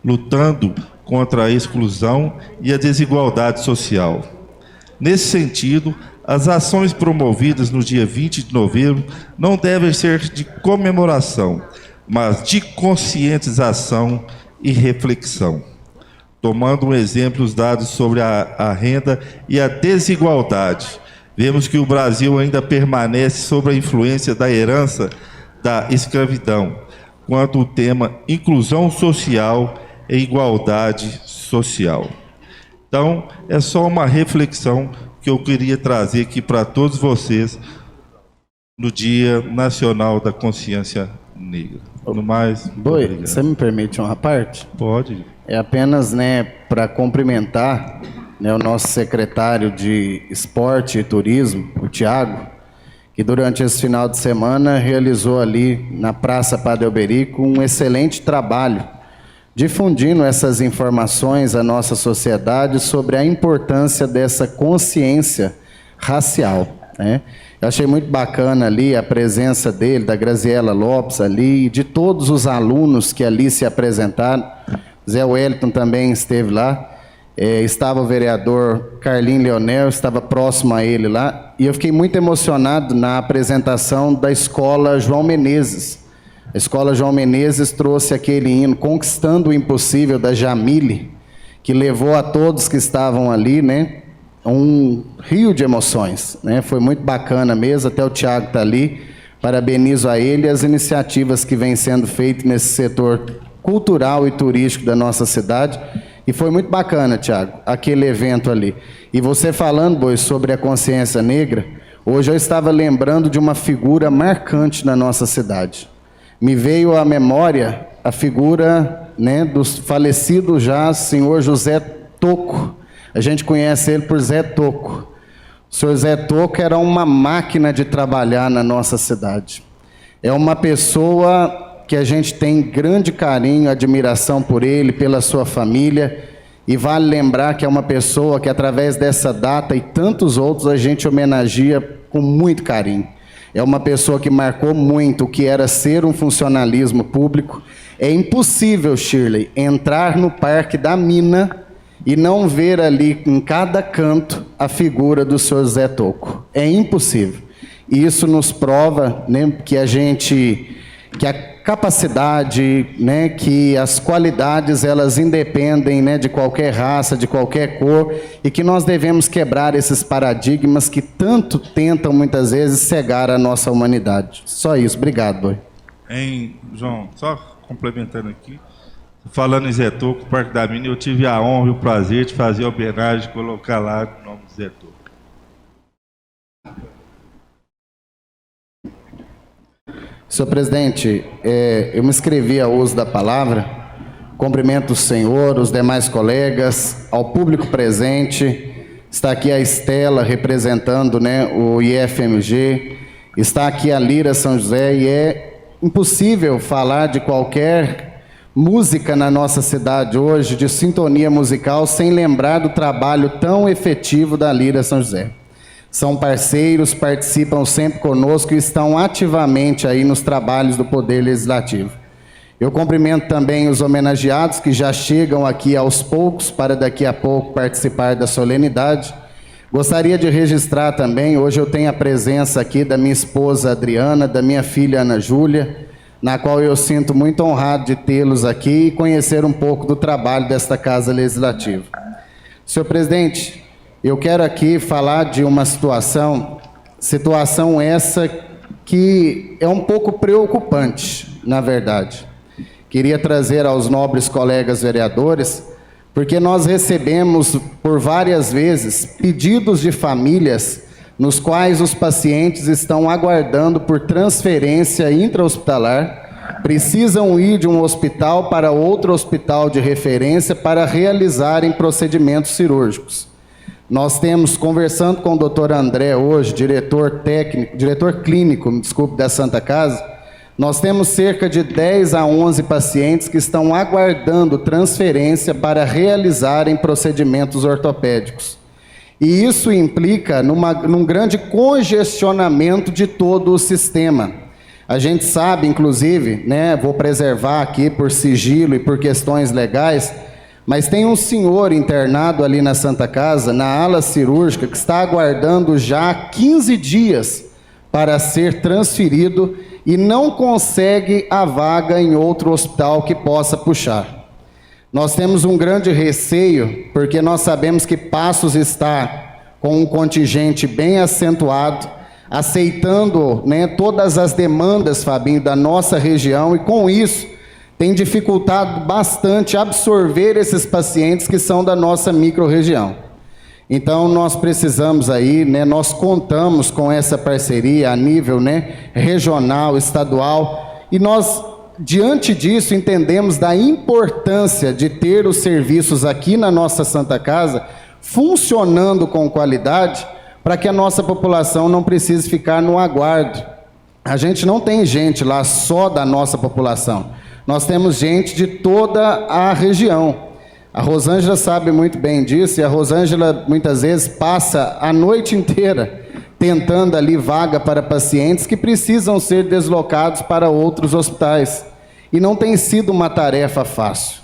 lutando contra a exclusão e a desigualdade social. Nesse sentido, as ações promovidas no dia 20 de novembro não devem ser de comemoração, mas de conscientização e reflexão. Tomando um exemplo os dados sobre a renda e a desigualdade, vemos que o Brasil ainda permanece sob a influência da herança da escravidão, quanto o tema inclusão social e igualdade social. Então, é só uma reflexão que eu queria trazer aqui para todos vocês no Dia Nacional da Consciência Negra. No mais, Boi, obrigado. você me permite uma parte? Pode. É apenas, né, para cumprimentar, né, o nosso secretário de Esporte e Turismo, o Tiago, que durante esse final de semana realizou ali na Praça Padre Alberico um excelente trabalho difundindo essas informações à nossa sociedade sobre a importância dessa consciência racial, né? Eu achei muito bacana ali a presença dele, da Graziela Lopes ali, e de todos os alunos que ali se apresentaram. Zé Wellington também esteve lá, estava o vereador Carlinho Leonel, estava próximo a ele lá, e eu fiquei muito emocionado na apresentação da Escola João Menezes. A Escola João Menezes trouxe aquele hino Conquistando o Impossível, da Jamile, que levou a todos que estavam ali, né, um rio de emoções, né? Foi muito bacana mesmo, até o Tiago está ali, parabenizo a ele e as iniciativas que vêm sendo feitas nesse setor cultural e turístico da nossa cidade, e foi muito bacana, Tiago, aquele evento ali. E você falando, Boi, sobre a consciência negra, hoje eu estava lembrando de uma figura marcante na nossa cidade. Me veio à memória a figura, né, do falecido já senhor José Toco. A gente conhece ele por Zé Toco. O senhor Zé Toco era uma máquina de trabalhar na nossa cidade. É uma pessoa que a gente tem grande carinho, admiração por ele, pela sua família, e vale lembrar que é uma pessoa que através dessa data e tantos outros a gente homenageia com muito carinho. É uma pessoa que marcou muito o que era ser um funcionalismo público. É impossível, Shirley, entrar no Parque da Mina e não ver ali em cada canto a figura do senhor Zé Toco. É impossível. E isso nos prova, né, que a capacidade, né, que as qualidades, elas independem, né, de qualquer raça, de qualquer cor, e que nós devemos quebrar esses paradigmas que tanto tentam muitas vezes cegar a nossa humanidade. Só isso. Obrigado, Boi. João, só complementando aqui, falando em Zé Toco, Parque da Mina, eu tive a honra e o prazer de fazer a homenagem, de colocar lá o nome de Zé Toco. Senhor presidente, eu me inscrevi ao uso da palavra. Cumprimento o senhor, os demais colegas, ao público presente. Está aqui a Estela representando, né, o IFMG. Está aqui a Lira São José, e é impossível falar de qualquer música na nossa cidade hoje, de sintonia musical, sem lembrar do trabalho tão efetivo da Lira São José. São parceiros, participam sempre conosco e estão ativamente aí nos trabalhos do Poder Legislativo. Eu cumprimento também os homenageados que já chegam aqui aos poucos para daqui a pouco participar da solenidade. Gostaria de registrar também, hoje eu tenho a presença aqui da minha esposa Adriana, da minha filha Ana Júlia, na qual eu sinto muito honrado de tê-los aqui e conhecer um pouco do trabalho desta Casa Legislativa. Senhor presidente, eu quero aqui falar de uma situação essa que é um pouco preocupante, na verdade. Queria trazer aos nobres colegas vereadores, porque nós recebemos por várias vezes pedidos de famílias nos quais os pacientes estão aguardando por transferência intra-hospitalar, precisam ir de um hospital para outro hospital de referência para realizarem procedimentos cirúrgicos. Nós temos, conversando com o doutor André hoje, diretor clínico, da Santa Casa, nós temos cerca de 10 a 11 pacientes que estão aguardando transferência para realizarem procedimentos ortopédicos. E isso implica num grande congestionamento de todo o sistema. A gente sabe, inclusive, né, vou preservar aqui por sigilo e por questões legais, mas tem um senhor internado ali na Santa Casa, na ala cirúrgica, que está aguardando já 15 dias para ser transferido e não consegue a vaga em outro hospital que possa puxar. Nós temos um grande receio, porque nós sabemos que Passos está com um contingente bem acentuado, aceitando, né, todas as demandas, Fabinho, da nossa região, e com isso tem dificultado bastante absorver esses pacientes que são da nossa microrregião. Então nós precisamos aí, né, nós contamos com essa parceria a nível, né, regional, estadual, e nós, diante disso, entendemos da importância de ter os serviços aqui na nossa Santa Casa funcionando com qualidade, para que a nossa população não precise ficar no aguardo. A gente não tem gente lá só da nossa população. nós temos gente de toda a região. A Rosângela sabe muito bem disso, e a Rosângela muitas vezes passa a noite inteira tentando ali vaga para pacientes que precisam ser deslocados para outros hospitais. E não tem sido uma tarefa fácil.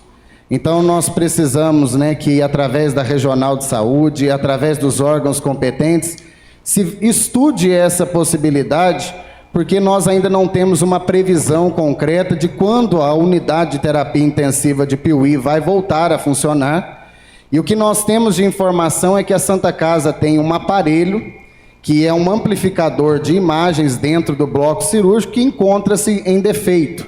Então nós precisamos, que através da Regional de Saúde, através dos órgãos competentes, se estude essa possibilidade, porque nós ainda não temos uma previsão concreta de quando a unidade de terapia intensiva de Piuí vai voltar a funcionar. E o que nós temos de informação é que a Santa Casa tem um aparelho, que é um amplificador de imagens dentro do bloco cirúrgico, que encontra-se em defeito.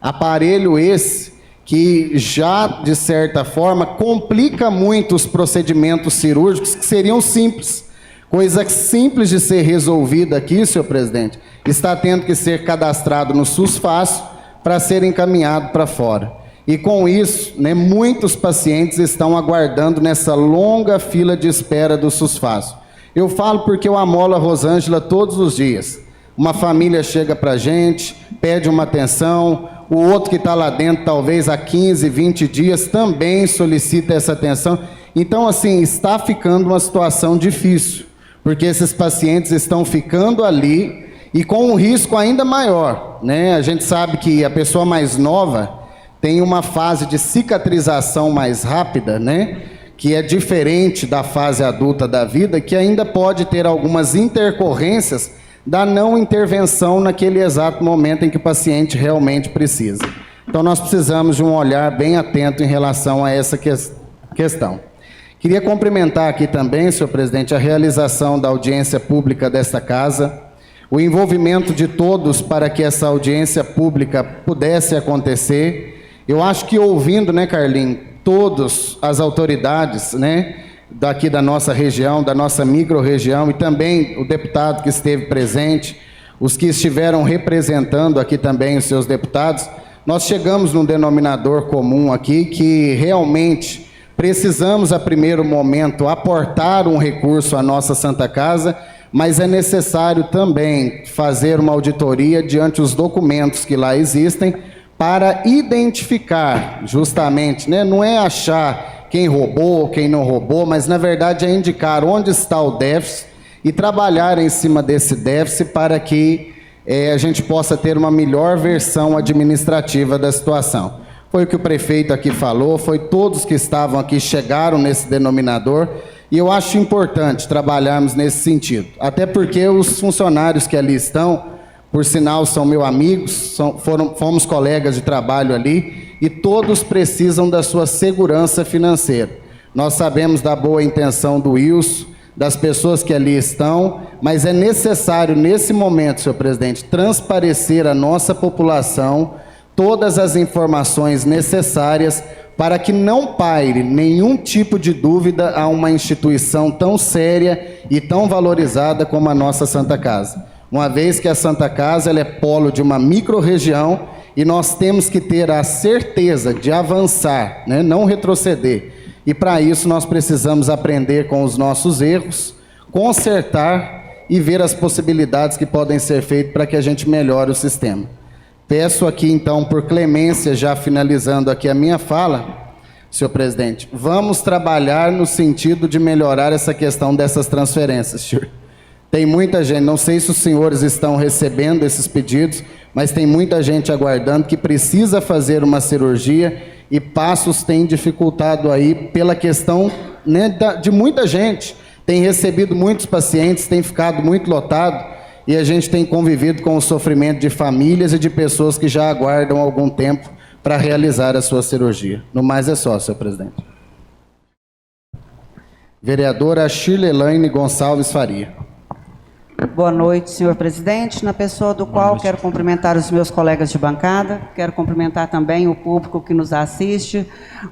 Aparelho esse que já, de certa forma, complica muito os procedimentos cirúrgicos que seriam simples. Coisa simples de ser resolvida aqui, senhor presidente, está tendo que ser cadastrado no SUS Fácil para ser encaminhado para fora. E com isso, muitos pacientes estão aguardando nessa longa fila de espera do SUS Fácil. Eu falo porque eu amolo a Rosângela todos os dias. Uma família chega para a gente, pede uma atenção, o outro que está lá dentro, talvez há 15, 20 dias, também solicita essa atenção. Então, assim, está ficando uma situação difícil, porque esses pacientes estão ficando ali e com um risco ainda maior, A gente sabe que a pessoa mais nova tem uma fase de cicatrização mais rápida, que é diferente da fase adulta da vida, que ainda pode ter algumas intercorrências da não intervenção naquele exato momento em que o paciente realmente precisa. Então nós precisamos de um olhar bem atento em relação a essa questão. Queria cumprimentar aqui também, senhor presidente, a realização da audiência pública desta casa, o envolvimento de todos para que essa audiência pública pudesse acontecer. Eu acho que ouvindo, Carlinhos, todas as autoridades, daqui da nossa região, da nossa micro-região, e também o deputado que esteve presente, os que estiveram representando aqui também os seus deputados, nós chegamos num denominador comum aqui, que realmente precisamos, a primeiro momento, aportar um recurso à nossa Santa Casa, mas é necessário também fazer uma auditoria diante dos documentos que lá existem, para identificar justamente, não é achar quem roubou, quem não roubou, mas na verdade é indicar onde está o déficit e trabalhar em cima desse déficit para que a gente possa ter uma melhor versão administrativa da situação. Foi o que o prefeito aqui falou, foi todos que estavam aqui chegaram nesse denominador, e eu acho importante trabalharmos nesse sentido, até porque os funcionários que ali estão, por sinal, são meus amigos, fomos colegas de trabalho ali, e todos precisam da sua segurança financeira. Nós sabemos da boa intenção do Wilson, das pessoas que ali estão, mas é necessário, nesse momento, senhor presidente, transparecer à nossa população todas as informações necessárias para que não paire nenhum tipo de dúvida a uma instituição tão séria e tão valorizada como a nossa Santa Casa. Uma vez que a Santa Casa ela é polo de uma micro-região e nós temos que ter a certeza de avançar, não retroceder. E para isso nós precisamos aprender com os nossos erros, consertar e ver as possibilidades que podem ser feitas para que a gente melhore o sistema. Peço aqui então por clemência, já finalizando aqui a minha fala, senhor presidente, vamos trabalhar no sentido de melhorar essa questão dessas transferências, senhor. Tem muita gente, não sei se os senhores estão recebendo esses pedidos, mas tem muita gente aguardando que precisa fazer uma cirurgia e Passos tem dificultado aí pela questão de muita gente. Tem recebido muitos pacientes, tem ficado muito lotado e a gente tem convivido com o sofrimento de famílias e de pessoas que já aguardam algum tempo para realizar a sua cirurgia. No mais é só, senhor presidente. Vereadora Shirley Elaine Gonçalves Faria. Boa noite, senhor presidente. Na pessoa do qual quero cumprimentar os meus colegas de bancada, quero cumprimentar também o público que nos assiste,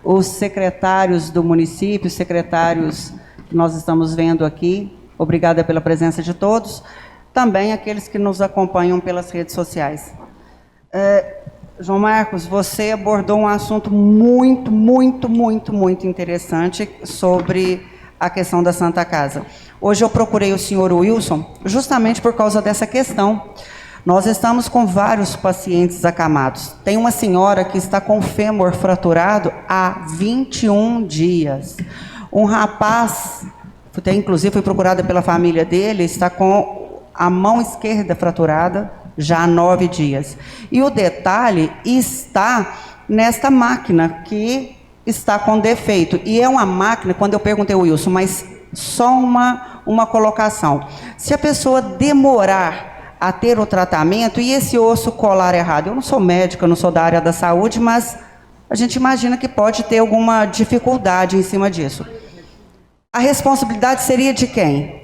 os secretários do município, secretários que nós estamos vendo aqui. Obrigada pela presença de todos. Também aqueles que nos acompanham pelas redes sociais. João Marcos, você abordou um assunto muito interessante sobre a questão da Santa Casa. Hoje eu procurei o senhor Wilson justamente por causa dessa questão. Nós estamos com vários pacientes acamados. Tem uma senhora que está com o fêmur fraturado há 21 dias. Um rapaz, inclusive fui procurada pela família dele, está com a mão esquerda fraturada já há 9 dias. E o detalhe está nesta máquina que está com defeito. E é uma máquina, quando eu perguntei ao Wilson, mas só uma colocação. Se a pessoa demorar a ter o tratamento e esse osso colar errado, eu não sou médica, eu não sou da área da saúde, mas a gente imagina que pode ter alguma dificuldade em cima disso. A responsabilidade seria de quem?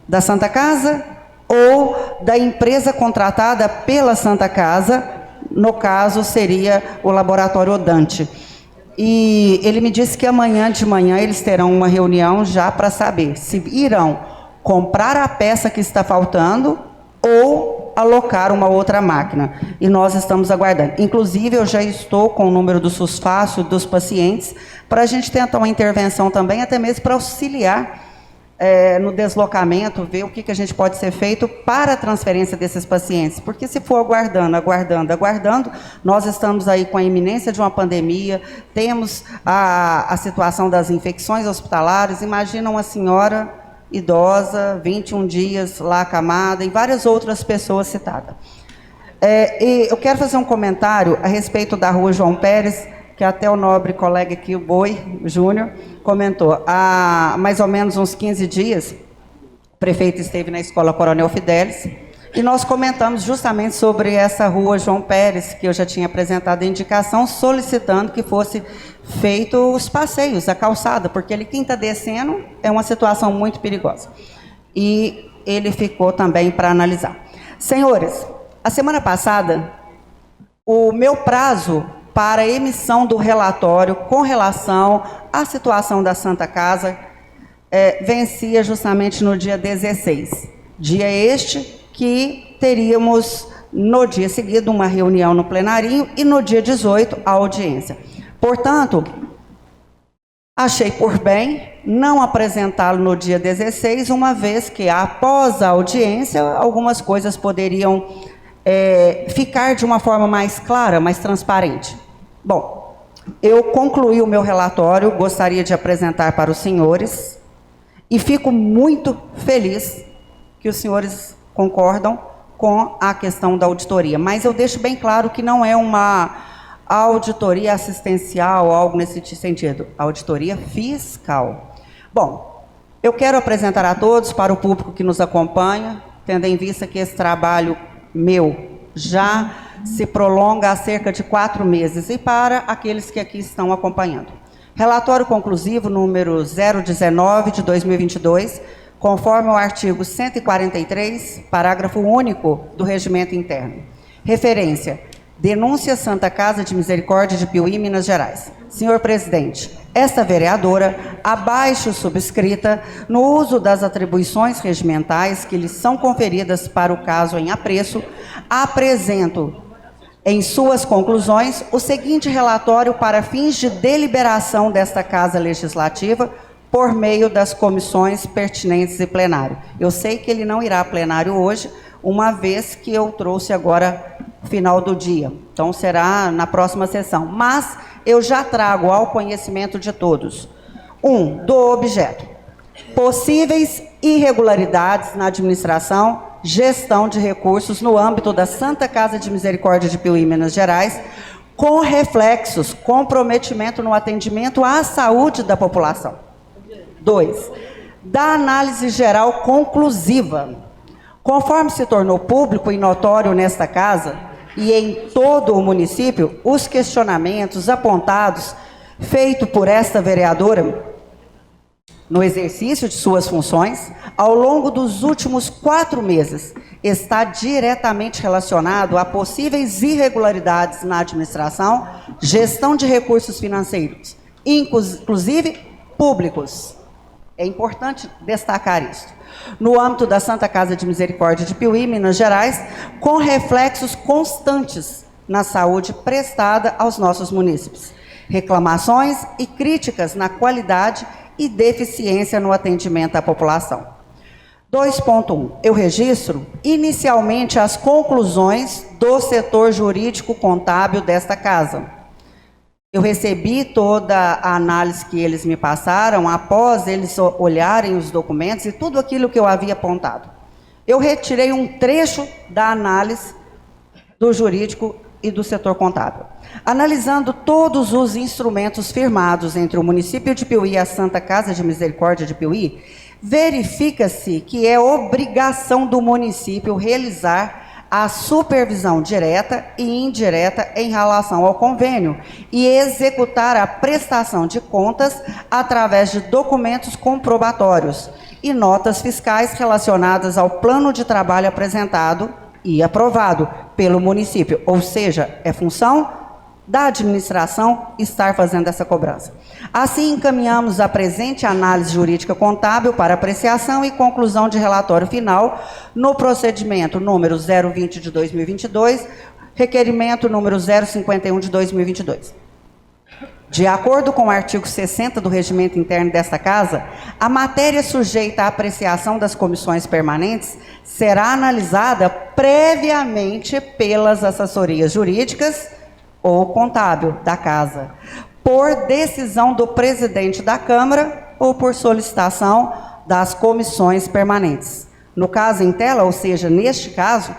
Da Santa Casa ou da empresa contratada pela Santa Casa? No caso, seria o Laboratório Odante. E ele me disse que amanhã de manhã eles terão uma reunião já para saber se irão comprar a peça que está faltando ou alocar uma outra máquina. E nós estamos aguardando. Inclusive, eu já estou com o número do SUS-Fácil dos pacientes para a gente tentar uma intervenção também, até mesmo para auxiliar no deslocamento, ver o que a gente pode ser feito para a transferência desses pacientes. Porque se for aguardando, nós estamos aí com a iminência de uma pandemia, temos a situação das infecções hospitalares. Imagina uma senhora idosa, 21 dias lá acamada, e várias outras pessoas citadas. E eu quero fazer um comentário a respeito da Rua João Pérez, que até o nobre colega aqui, o Boi Júnior, comentou. Há mais ou menos uns 15 dias, o prefeito esteve na Escola Coronel Fidelis, e nós comentamos justamente sobre essa Rua João Pérez, que eu já tinha apresentado a indicação, solicitando que fosse feito os passeios, a calçada, porque ele, quem está descendo, é uma situação muito perigosa. E ele ficou também para analisar. Senhores, a semana passada, o meu prazo para a emissão do relatório com relação à situação da Santa Casa vencia justamente no dia 16. Dia este que teríamos, no dia seguinte, uma reunião no plenarinho e no dia 18, a audiência. Portanto, achei por bem não apresentá-lo no dia 16, uma vez que, após a audiência, algumas coisas poderiam ficar de uma forma mais clara, mais transparente. Bom, eu concluí o meu relatório, gostaria de apresentar para os senhores, e fico muito feliz que os senhores concordam com a questão da auditoria. Mas eu deixo bem claro que não é uma auditoria assistencial, algo nesse sentido, auditoria fiscal. Bom, eu quero apresentar a todos, para o público que nos acompanha, tendo em vista que esse trabalho meu já se prolonga há cerca de 4 meses, e para aqueles que aqui estão acompanhando. Relatório conclusivo número 019 de 2022, conforme o artigo 143, parágrafo único do Regimento Interno. Referência: denúncia Santa Casa de Misericórdia de Piuí, Minas Gerais. Senhor presidente, esta vereadora, abaixo subscrita, no uso das atribuições regimentais que lhes são conferidas para o caso em apreço, apresento em suas conclusões o seguinte relatório para fins de deliberação desta Casa Legislativa por meio das comissões pertinentes e plenário. Eu sei que ele não irá a plenário hoje, uma vez que eu trouxe agora final do dia. Então, será na próxima sessão. Mas eu já trago ao conhecimento de todos. 1. Do objeto: possíveis irregularidades na administração, gestão de recursos no âmbito da Santa Casa de Misericórdia de Piuí, Minas Gerais, com reflexos, comprometimento no atendimento à saúde da população. 2. Da análise geral conclusiva. Conforme se tornou público e notório nesta casa e em todo o município, os questionamentos apontados, feitos por esta vereadora no exercício de suas funções, ao longo dos últimos 4 meses, está diretamente relacionado a possíveis irregularidades na administração, gestão de recursos financeiros, inclusive públicos. É importante destacar isso. No âmbito da Santa Casa de Misericórdia de Piuí, Minas Gerais, com reflexos constantes na saúde prestada aos nossos munícipes. Reclamações e críticas na qualidade e deficiência no atendimento à população. 2.1. Eu registro inicialmente as conclusões do setor jurídico contábil desta casa. Eu recebi toda a análise que eles me passaram após eles olharem os documentos e tudo aquilo que eu havia apontado. Eu retirei um trecho da análise do jurídico e do setor contábil. Analisando todos os instrumentos firmados entre o município de Piuí e a Santa Casa de Misericórdia de Piuí, verifica-se que é obrigação do município realizar a supervisão direta e indireta em relação ao convênio e executar a prestação de contas através de documentos comprobatórios e notas fiscais relacionadas ao plano de trabalho apresentado e aprovado pelo município, ou seja, é função da administração estar fazendo essa cobrança. Assim, encaminhamos a presente análise jurídica contábil para apreciação e conclusão de relatório final no procedimento número 020 de 2022, requerimento número 051 de 2022. De acordo com o artigo 60 do Regimento Interno desta Casa, a matéria sujeita à apreciação das comissões permanentes será analisada previamente pelas assessorias jurídicas ou contábil da Casa, por decisão do presidente da Câmara ou por solicitação das comissões permanentes. No caso em tela, ou seja, neste caso,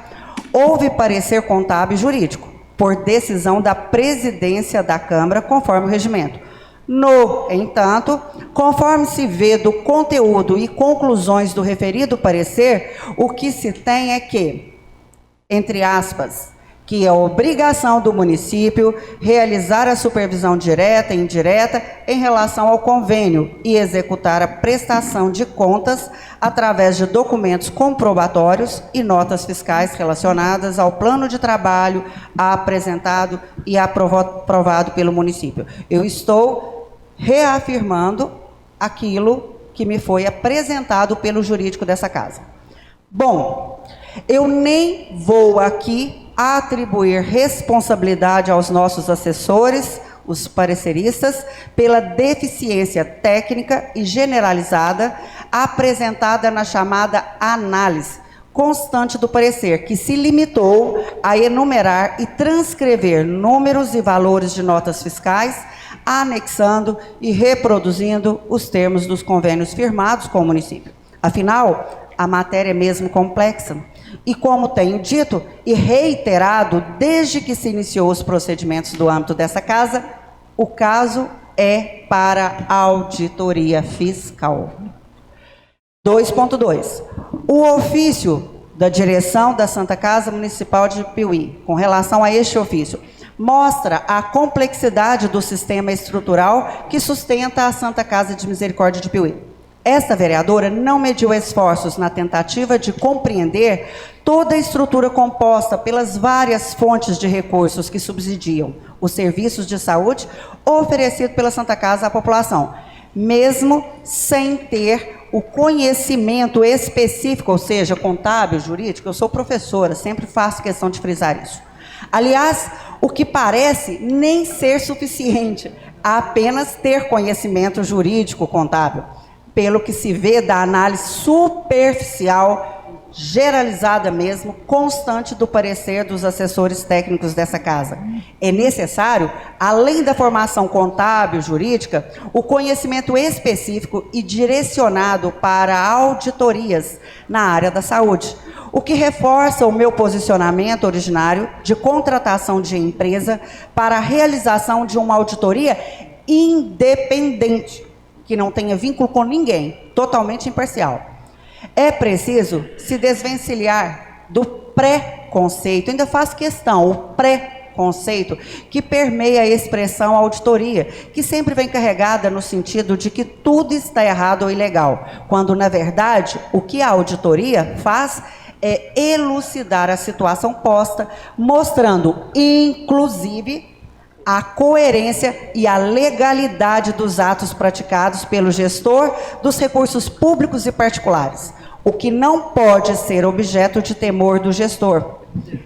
houve parecer contábil e jurídico, por decisão da presidência da Câmara, conforme o regimento. No entanto, conforme se vê do conteúdo e conclusões do referido parecer, o que se tem é que, entre aspas, que é obrigação do município realizar a supervisão direta e indireta em relação ao convênio e executar a prestação de contas através de documentos comprobatórios e notas fiscais relacionadas ao plano de trabalho apresentado e aprovado pelo município. Eu estou reafirmando aquilo que me foi apresentado pelo jurídico dessa casa. Bom, eu nem vou aqui atribuir responsabilidade aos nossos assessores, os pareceristas, pela deficiência técnica e generalizada apresentada na chamada análise constante do parecer, que se limitou a enumerar e transcrever números e valores de notas fiscais, anexando e reproduzindo os termos dos convênios firmados com o município. Afinal, a matéria é mesmo complexa. E como tenho dito e reiterado desde que se iniciou os procedimentos do âmbito dessa casa, o caso é para auditoria fiscal. 2.2. O ofício da direção da Santa Casa Municipal de Piuí, com relação a este ofício, mostra a complexidade do sistema estrutural que sustenta a Santa Casa de Misericórdia de Piuí. Esta vereadora não mediu esforços na tentativa de compreender toda a estrutura composta pelas várias fontes de recursos que subsidiam os serviços de saúde oferecidos pela Santa Casa à população, mesmo sem ter o conhecimento específico, ou seja, contábil, jurídico. Eu sou professora, sempre faço questão de frisar isso. Aliás, o que parece nem ser suficiente, apenas ter conhecimento jurídico contábil, pelo que se vê da análise superficial, generalizada mesmo, constante do parecer dos assessores técnicos dessa casa. É necessário, além da formação contábil, jurídica, o conhecimento específico e direcionado para auditorias na área da saúde, o que reforça o meu posicionamento originário de contratação de empresa para a realização de uma auditoria independente, que não tenha vínculo com ninguém, totalmente imparcial. É preciso se desvencilhar do pré-conceito, ainda faço questão, o pré-conceito que permeia a expressão auditoria, que sempre vem carregada no sentido de que tudo está errado ou ilegal, quando, na verdade, o que a auditoria faz é elucidar a situação posta, mostrando, inclusive, a coerência e a legalidade dos atos praticados pelo gestor dos recursos públicos e particulares, o que não pode ser objeto de temor do gestor.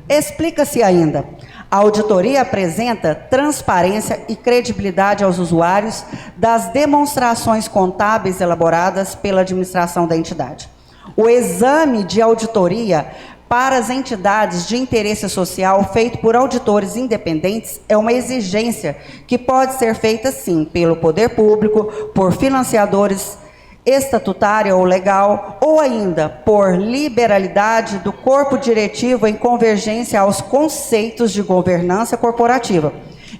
Explica-se ainda, a auditoria apresenta transparência e credibilidade aos usuários das demonstrações contábeis elaboradas pela administração da entidade. O exame de auditoria para as entidades de interesse social feito por auditores independentes é uma exigência que pode ser feita, sim, pelo poder público, por financiadores estatutária ou legal, ou ainda por liberalidade do corpo diretivo em convergência aos conceitos de governança corporativa.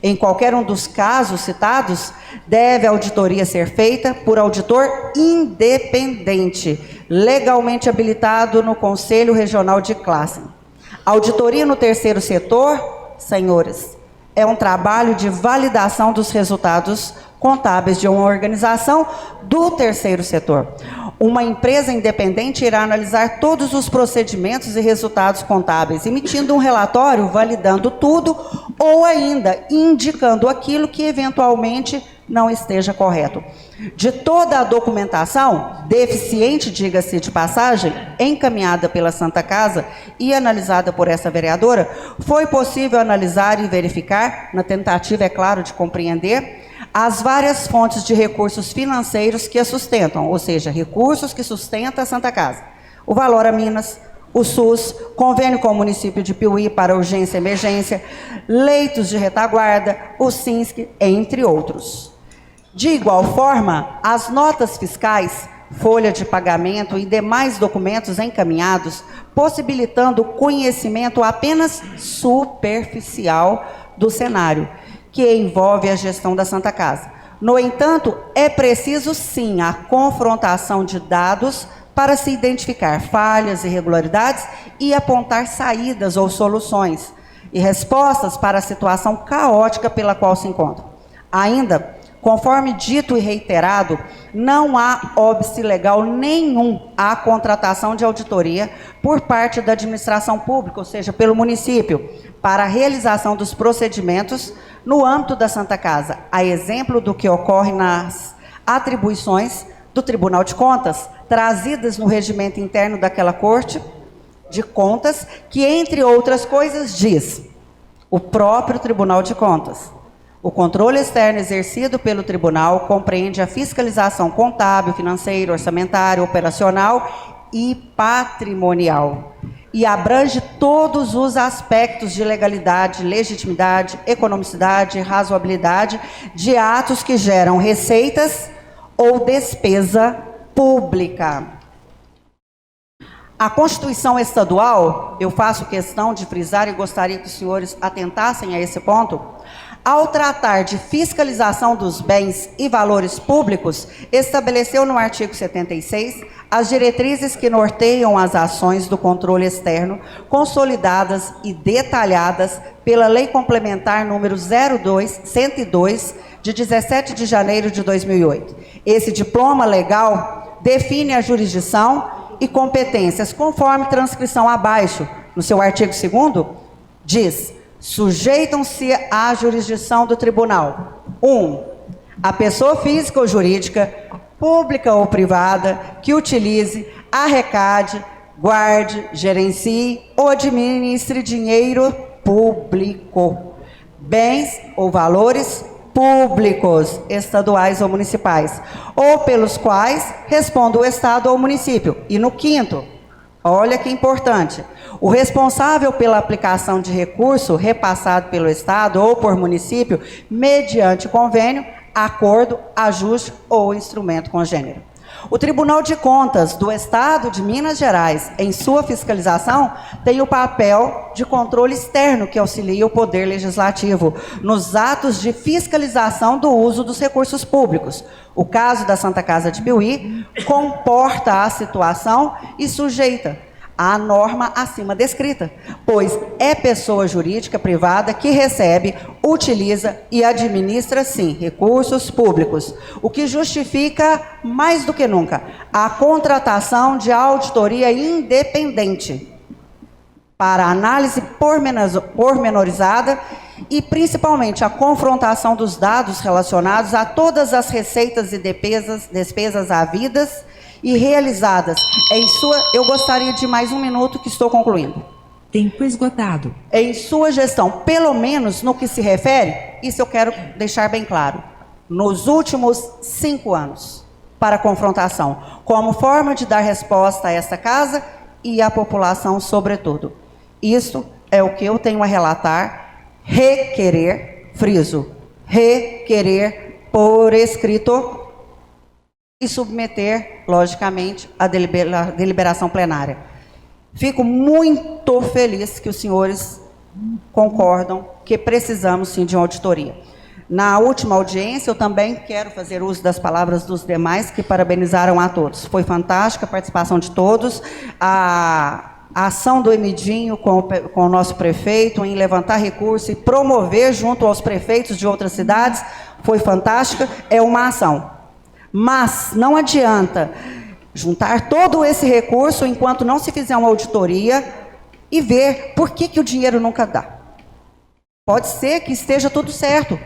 Em qualquer um dos casos citados, deve a auditoria ser feita por auditor independente, legalmente habilitado no Conselho Regional de Classe. Auditoria no terceiro setor, senhores, é um trabalho de validação dos resultados contábeis de uma organização do terceiro setor. Uma empresa independente irá analisar todos os procedimentos e resultados contábeis, emitindo um relatório validando tudo ou ainda indicando aquilo que eventualmente não esteja correto. De toda a documentação deficiente, diga-se de passagem, encaminhada pela Santa Casa e analisada por essa vereadora, foi possível analisar e verificar, na tentativa, é claro, de compreender as várias fontes de recursos financeiros que a sustentam, ou seja, recursos que sustentam a Santa Casa. O Valor a Minas, o SUS, convênio com o município de Piuí para urgência e emergência, leitos de retaguarda, o SINSC, entre outros. De igual forma, as notas fiscais, folha de pagamento e demais documentos encaminhados, possibilitando o conhecimento apenas superficial do cenário que envolve a gestão da Santa Casa. No entanto, é preciso sim a confrontação de dados para se identificar falhas, irregularidades e apontar saídas ou soluções e respostas para a situação caótica pela qual se encontra. Ainda, conforme dito e reiterado, não há óbice legal nenhum à contratação de auditoria por parte da administração pública, ou seja, pelo município, para a realização dos procedimentos no âmbito da Santa Casa, a exemplo do que ocorre nas atribuições do Tribunal de Contas, trazidas no regimento interno daquela Corte de Contas, que, entre outras coisas, diz o próprio Tribunal de Contas. O controle externo exercido pelo tribunal compreende a fiscalização contábil, financeira, orçamentária, operacional e patrimonial, e abrange todos os aspectos de legalidade, legitimidade, economicidade e razoabilidade de atos que geram receitas ou despesa pública. A Constituição Estadual, eu faço questão de frisar e gostaria que os senhores atentassem a esse ponto, ao tratar de fiscalização dos bens e valores públicos, estabeleceu no artigo 76 as diretrizes que norteiam as ações do controle externo, consolidadas e detalhadas pela Lei Complementar número 102, de 17 de janeiro de 2008. Esse diploma legal define a jurisdição e competências, conforme transcrição abaixo, no seu artigo 2º, diz: sujeitam-se à jurisdição do tribunal: 1. A pessoa física ou jurídica, pública ou privada, que utilize, arrecade, guarde, gerencie ou administre dinheiro público, bens ou valores públicos, estaduais ou municipais, ou pelos quais responda o Estado ou o município. E no 5º, olha que importante, o responsável pela aplicação de recurso repassado pelo Estado ou por município, mediante convênio, acordo, ajuste ou instrumento congênero. O Tribunal de Contas do Estado de Minas Gerais, em sua fiscalização, tem o papel de controle externo que auxilia o Poder Legislativo nos atos de fiscalização do uso dos recursos públicos. O caso da Santa Casa de Piuí comporta a situação e sujeita à norma acima descrita, pois é pessoa jurídica privada que recebe, utiliza e administra, sim, recursos públicos, o que justifica, mais do que nunca, a contratação de auditoria independente para análise pormenorizada e, principalmente, a confrontação dos dados relacionados a todas as receitas e despesas havidas e realizadas em sua... Eu gostaria de mais um minuto, que estou concluindo. Tempo esgotado. Em sua gestão, pelo menos no que se refere, isso eu quero deixar bem claro, nos últimos 5 anos. para a confrontação, como forma de dar resposta a esta casa e à população, sobretudo. Isto é o que eu tenho a relatar, requerer, friso, requerer por escrito e submeter, logicamente, à deliberação plenária. Fico muito feliz que os senhores concordam que precisamos, sim, de uma auditoria. Na última audiência, eu também quero fazer uso das palavras dos demais que parabenizaram a todos. Foi fantástica a participação de todos. A ação do Emidinho com o nosso prefeito em levantar recursos e promover junto aos prefeitos de outras cidades foi fantástica, é uma ação. Mas não adianta juntar todo esse recurso enquanto não se fizer uma auditoria e ver por que o dinheiro nunca dá. Pode ser que esteja tudo certo,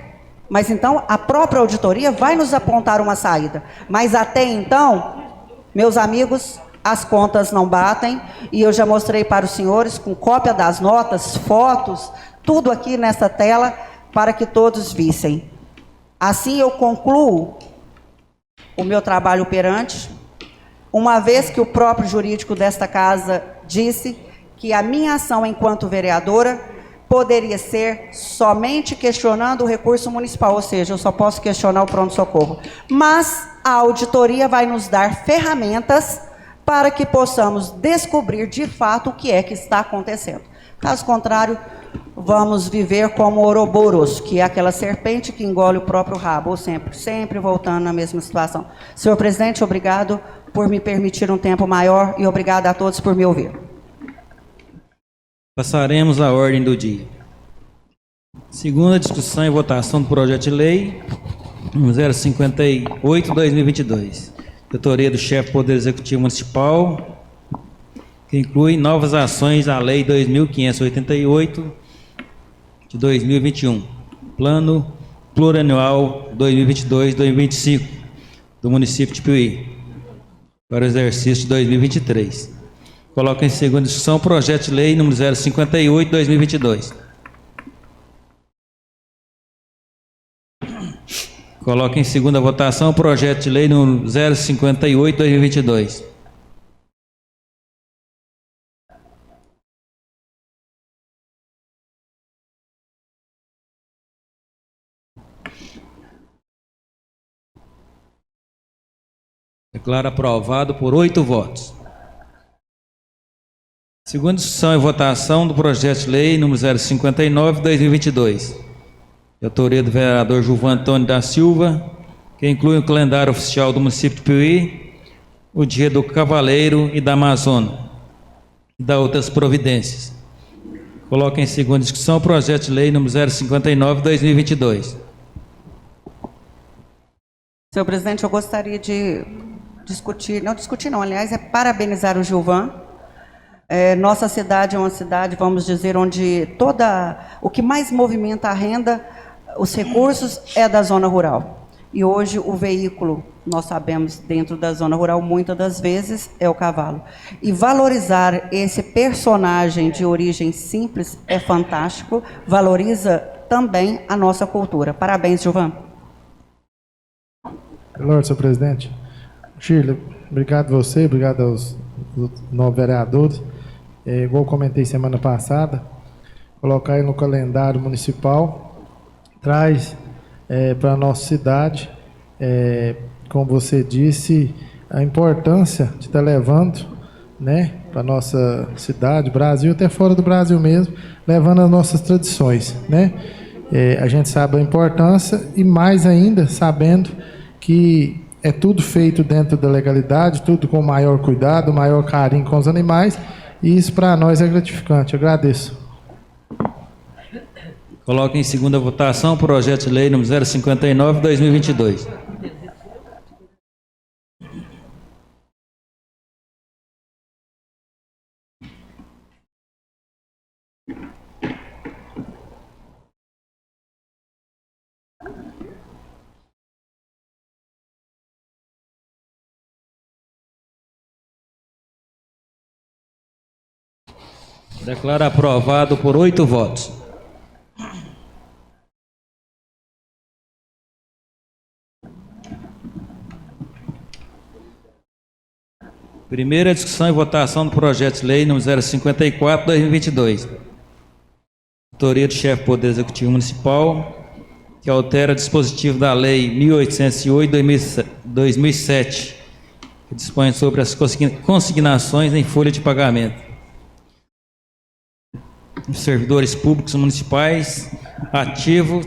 mas então a própria auditoria vai nos apontar uma saída. Mas até então, meus amigos, as contas não batem, e eu já mostrei para os senhores, com cópia das notas, fotos, tudo aqui nessa tela, para que todos vissem. Assim eu concluo o meu trabalho perante, uma vez que o próprio jurídico desta casa disse que a minha ação enquanto vereadora poderia ser somente questionando o recurso municipal, ou seja, eu só posso questionar o pronto-socorro. Mas a auditoria vai nos dar ferramentas para que possamos descobrir de fato o que é que está acontecendo. Caso contrário, vamos viver como Ouroboros, que é aquela serpente que engole o próprio rabo, ou sempre voltando na mesma situação. Senhor presidente, obrigado por me permitir um tempo maior e obrigado a todos por me ouvir. Passaremos à ordem do dia. Segunda discussão e votação do projeto de lei número 058/2022. De autoria do chefe do Poder Executivo Municipal, que inclui novas ações à Lei 2.588 de 2021, Plano Plurianual 2022-2025 do município de Piuí, para o exercício de 2023. Coloco em segunda discussão o projeto de lei número 058/2022. Coloco em segunda votação o projeto de lei número 058/2022. Declaro aprovado por 8 votos. Segunda discussão e votação do projeto de lei número 059/2022. De autoria do vereador Gilvan Antônio da Silva, que inclui o calendário oficial do município de Piuí, o Dia do Cavaleiro e da Amazônia, e da outras providências. Coloco em segunda discussão o projeto de lei número 059/2022. Senhor presidente, eu gostaria de aliás, é parabenizar o Gilvan. Nossa cidade é uma cidade, vamos dizer, onde o que mais movimenta a renda, os recursos, é da zona rural. E hoje o veículo, nós sabemos, dentro da zona rural, muitas das vezes, é o cavalo. E valorizar esse personagem de origem simples é fantástico, valoriza também a nossa cultura. Parabéns, Gilvan. Lorde, senhor presidente. Shirley, obrigado a você, obrigado aos novos vereadores. Igual eu comentei semana passada, colocar aí no calendário municipal, traz para a nossa cidade, como você disse, a importância de estar levando, né, para a nossa cidade, Brasil, até fora do Brasil mesmo, levando as nossas tradições, né? A gente sabe a importância e mais ainda sabendo que é tudo feito dentro da legalidade, tudo com o maior cuidado, maior carinho com os animais, e isso para nós é gratificante. Eu agradeço. Coloco em segunda votação o projeto de lei número 059/2022. Declaro aprovado por 8 votos. Primeira discussão e votação do projeto de lei número 054/2022. Autoria do chefe do Poder Executivo Municipal, que altera dispositivo da Lei 1808/2007, que dispõe sobre as consignações em folha de pagamento dos servidores públicos municipais, ativos,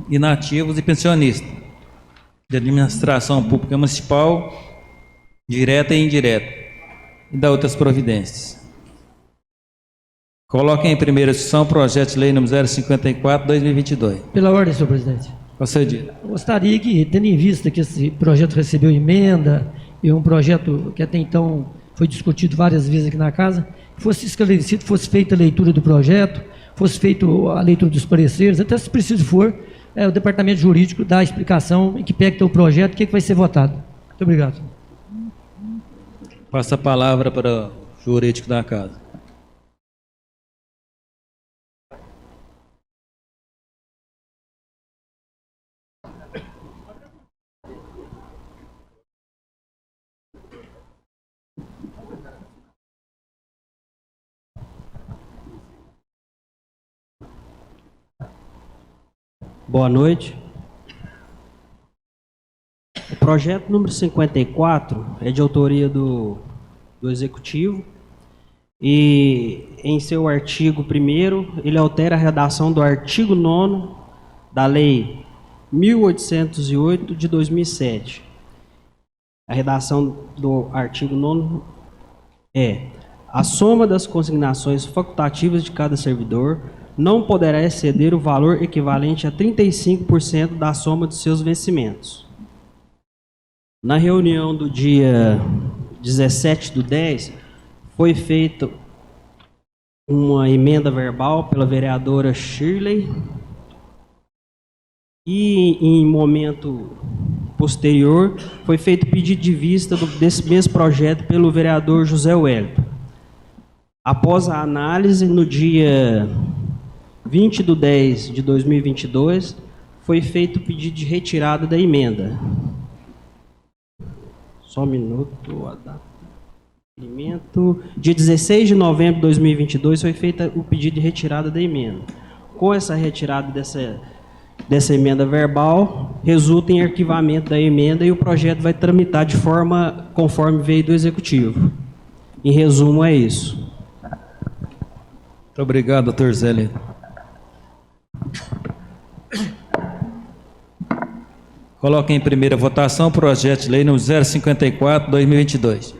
inativos e pensionistas, de administração pública municipal, direta e indireta, e da outras providências. Coloquem em primeira discussão o projeto de lei número 054/2022. Pela ordem, senhor presidente. Concedido. Eu gostaria que, tendo em vista que esse projeto recebeu emenda, e um projeto que até então foi discutido várias vezes aqui na casa, fosse esclarecido, fosse feita a leitura do projeto, fosse feita a leitura dos pareceres, até se preciso for, o departamento jurídico dá a explicação em que pé que está o projeto, o que vai ser votado. Muito obrigado. Passa a palavra para o jurídico da casa. Boa noite. O projeto número 54 é de autoria do Executivo e em seu artigo 1º ele altera a redação do artigo 9º da Lei 1808 de 2007. A redação do artigo 9º é: a soma das consignações facultativas de cada servidor não poderá exceder o valor equivalente a 35% da soma de seus vencimentos. Na reunião do dia 17/10, foi feita uma emenda verbal pela vereadora Shirley e, em momento posterior, foi feito pedido de vista desse mesmo projeto pelo vereador José Wellington. Após a análise, no dia 20/10/2022, foi feito o pedido de retirada da emenda. Só um minuto, a data. Dia 16 de novembro de 2022 foi feito o pedido de retirada da emenda. Com essa retirada dessa emenda verbal, resulta em arquivamento da emenda e o projeto vai tramitar de forma conforme veio do Executivo. Em resumo, é isso. Muito obrigado, doutor Zélio. Coloquem em primeira votação o projeto de lei número 054/2022.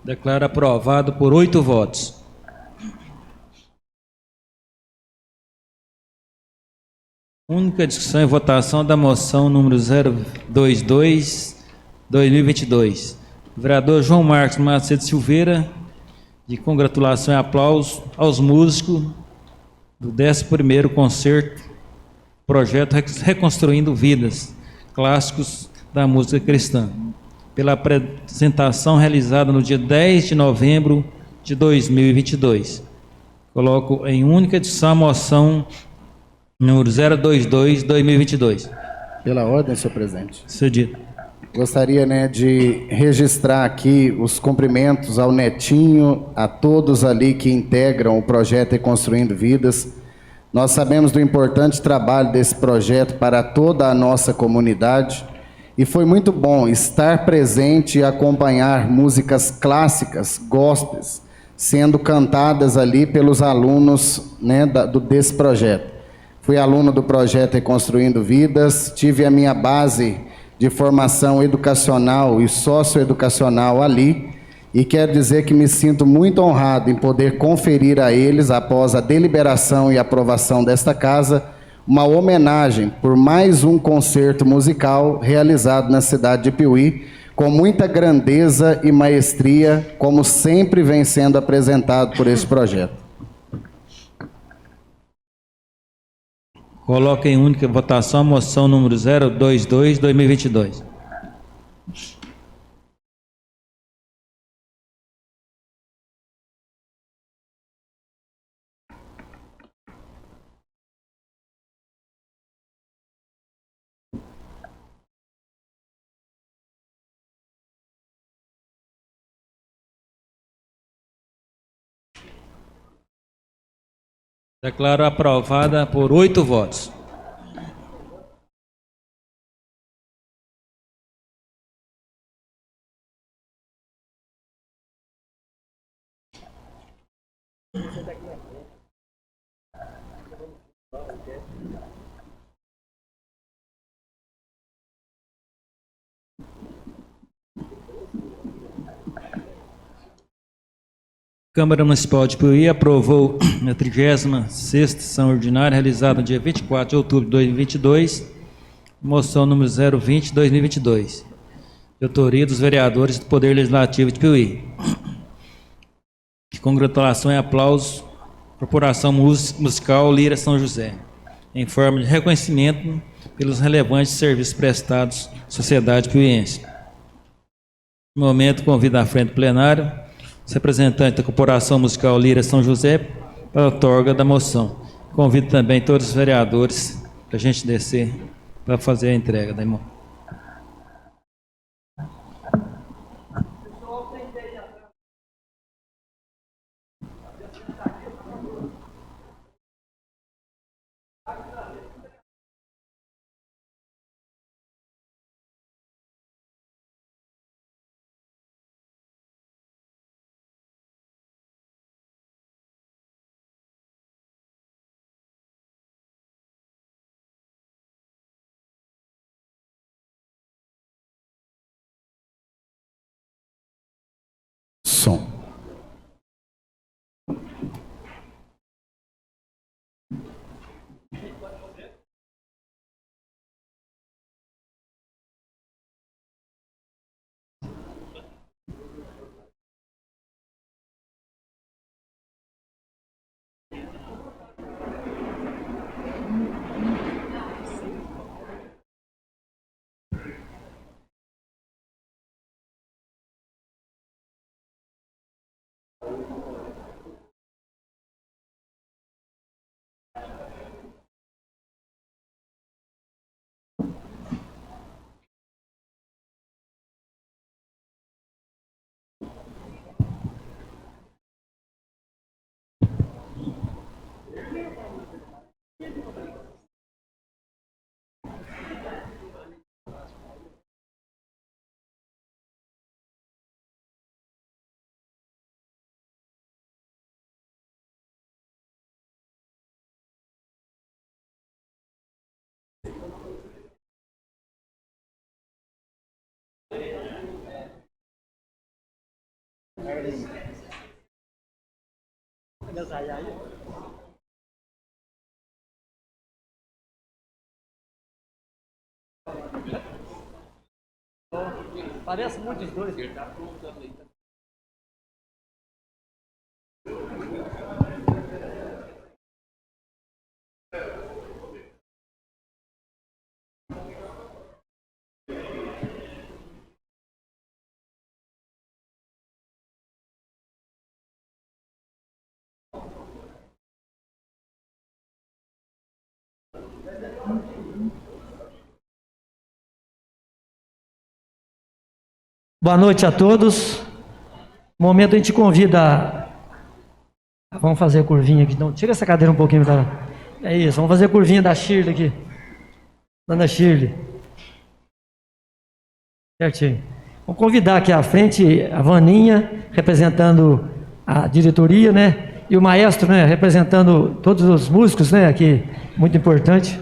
Declaro aprovado por 8 votos. Única discussão e votação da moção número 022/2022. Vereador João Marcos Macedo Silveira, de congratulação e aplauso aos músicos do 11º concerto, projeto Reconstruindo Vidas, clássicos da música cristã, pela apresentação realizada no dia 10 de novembro de 2022. Coloco em única discussão a moção número 022/2022. Pela ordem, senhor presidente. Cedido. Gostaria, de registrar aqui os cumprimentos ao Netinho, a todos ali que integram o projeto Reconstruindo Vidas. Nós sabemos do importante trabalho desse projeto para toda a nossa comunidade. E foi muito bom estar presente e acompanhar músicas clássicas, gospels, sendo cantadas ali pelos alunos desse projeto. Fui aluno do projeto Reconstruindo Vidas, tive a minha base de formação educacional e socioeducacional ali, e quero dizer que me sinto muito honrado em poder conferir a eles, após a deliberação e aprovação desta casa, uma homenagem por mais um concerto musical realizado na cidade de Piuí, com muita grandeza e maestria, como sempre vem sendo apresentado por esse projeto. Coloca em única votação a moção número 022/2022. Declaro aprovada por 8 votos. A Câmara Municipal de Piuí aprovou a 36ª sessão ordinária realizada no dia 24 de outubro de 2022, moção número 020/2022, de autoria dos vereadores do Poder Legislativo de Piuí. Congratulação e aplausos, Corporação Musical Lira São José, em forma de reconhecimento pelos relevantes serviços prestados à sociedade piuiense. No momento, convido à frente do plenário os representantes da Corporação Musical Lira São José para a outorga da moção. Convido também todos os vereadores para a gente descer para fazer a entrega da moção. Som. Parece muito os dois. Boa noite a todos. No momento a gente convida. Vamos fazer a curvinha aqui. Não, tira essa cadeira um pouquinho. É isso, vamos fazer a curvinha da Shirley aqui. Dona Shirley. Certinho. Vamos convidar aqui à frente a Vaninha, representando a diretoria, né? E o maestro, né? Representando todos os músicos, né? Aqui, muito importante.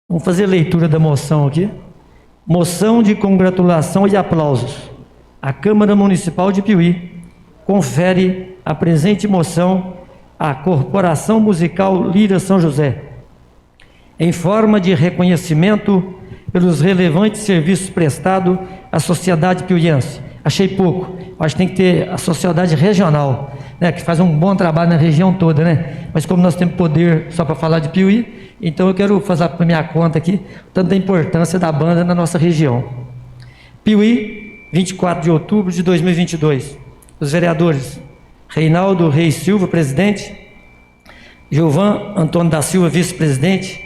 Vamos fazer a leitura da moção aqui. Moção de congratulação e aplausos. A Câmara Municipal de Piuí confere a presente moção à Corporação Musical Lira São José, em forma de reconhecimento pelos relevantes serviços prestados à sociedade piuiense. Achei pouco. Acho que tem que ter a sociedade regional, né, que faz um bom trabalho na região toda, né? Mas como nós temos poder só para falar de Piuí, então eu quero fazer para minha conta aqui tanto da importância da banda na nossa região. Piuí, 24 de outubro de 2022. Os vereadores Reinaldo Reis Silva, presidente; Gilvan Antônio da Silva, vice-presidente;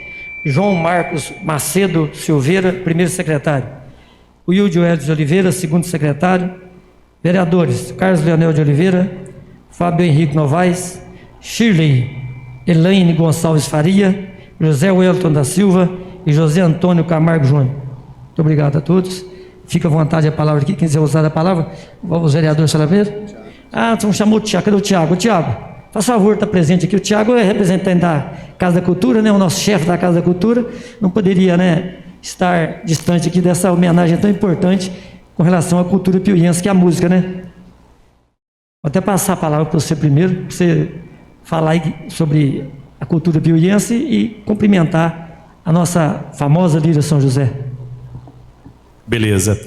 João Marcos Macedo Silveira, primeiro secretário; Wilde Welles de Oliveira, segundo secretário; vereadores Carlos Leonel de Oliveira, Fábio Henrique Novaes, Shirley Elaine Gonçalves Faria, José Welton da Silva e José Antônio Camargo Júnior. Muito obrigado a todos. Fica à vontade a palavra aqui, quem quiser usar a palavra. Os vereadores Salaveira. Ah, então chamou o Tiago. Cadê o Tiago? O Tiago, faz favor, está presente aqui. O Tiago é representante da Casa da Cultura, né? O nosso chefe da Casa da Cultura. Não poderia, né, estar distante aqui dessa homenagem tão importante com relação à cultura piuiense, que é a música, né? Vou até passar a palavra para você primeiro, para você falar aí sobre a cultura piuiense e cumprimentar a nossa famosa Lira São José. Beleza.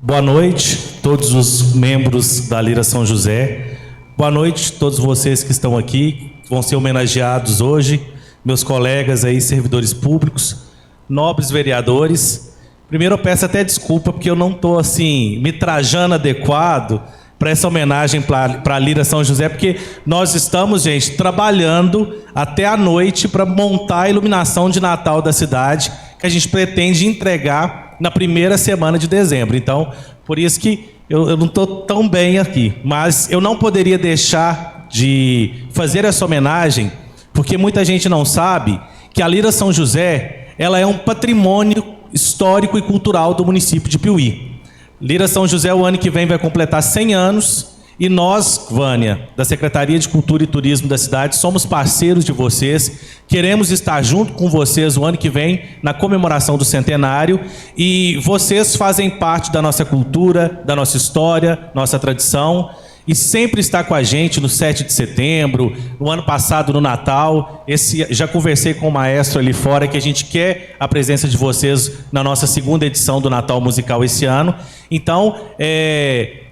Boa noite, todos os membros da Lira São José. Boa noite, todos vocês que estão aqui, que vão ser homenageados hoje, meus colegas aí, servidores públicos, nobres vereadores. Primeiro eu peço até desculpa, porque eu não estou assim, me trajando adequado para essa homenagem para a Lira São José, porque nós estamos, gente, trabalhando até a noite para montar a iluminação de Natal da cidade, que a gente pretende entregar na primeira semana de dezembro. Então, por isso que eu não estou tão bem aqui. Mas eu não poderia deixar de fazer essa homenagem, porque muita gente não sabe que a Lira São José, ela é um patrimônio histórico e cultural do município de Piuí. Lira São José, o ano que vem, vai completar 100 anos, e nós, Vânia, da Secretaria de Cultura e Turismo da cidade, somos parceiros de vocês, queremos estar junto com vocês o ano que vem, na comemoração do centenário, e vocês fazem parte da nossa cultura, da nossa história, nossa tradição, e sempre está com a gente no 7 de setembro, no ano passado no Natal. Já conversei com o maestro ali fora que a gente quer a presença de vocês na nossa segunda edição do Natal Musical esse ano. Então,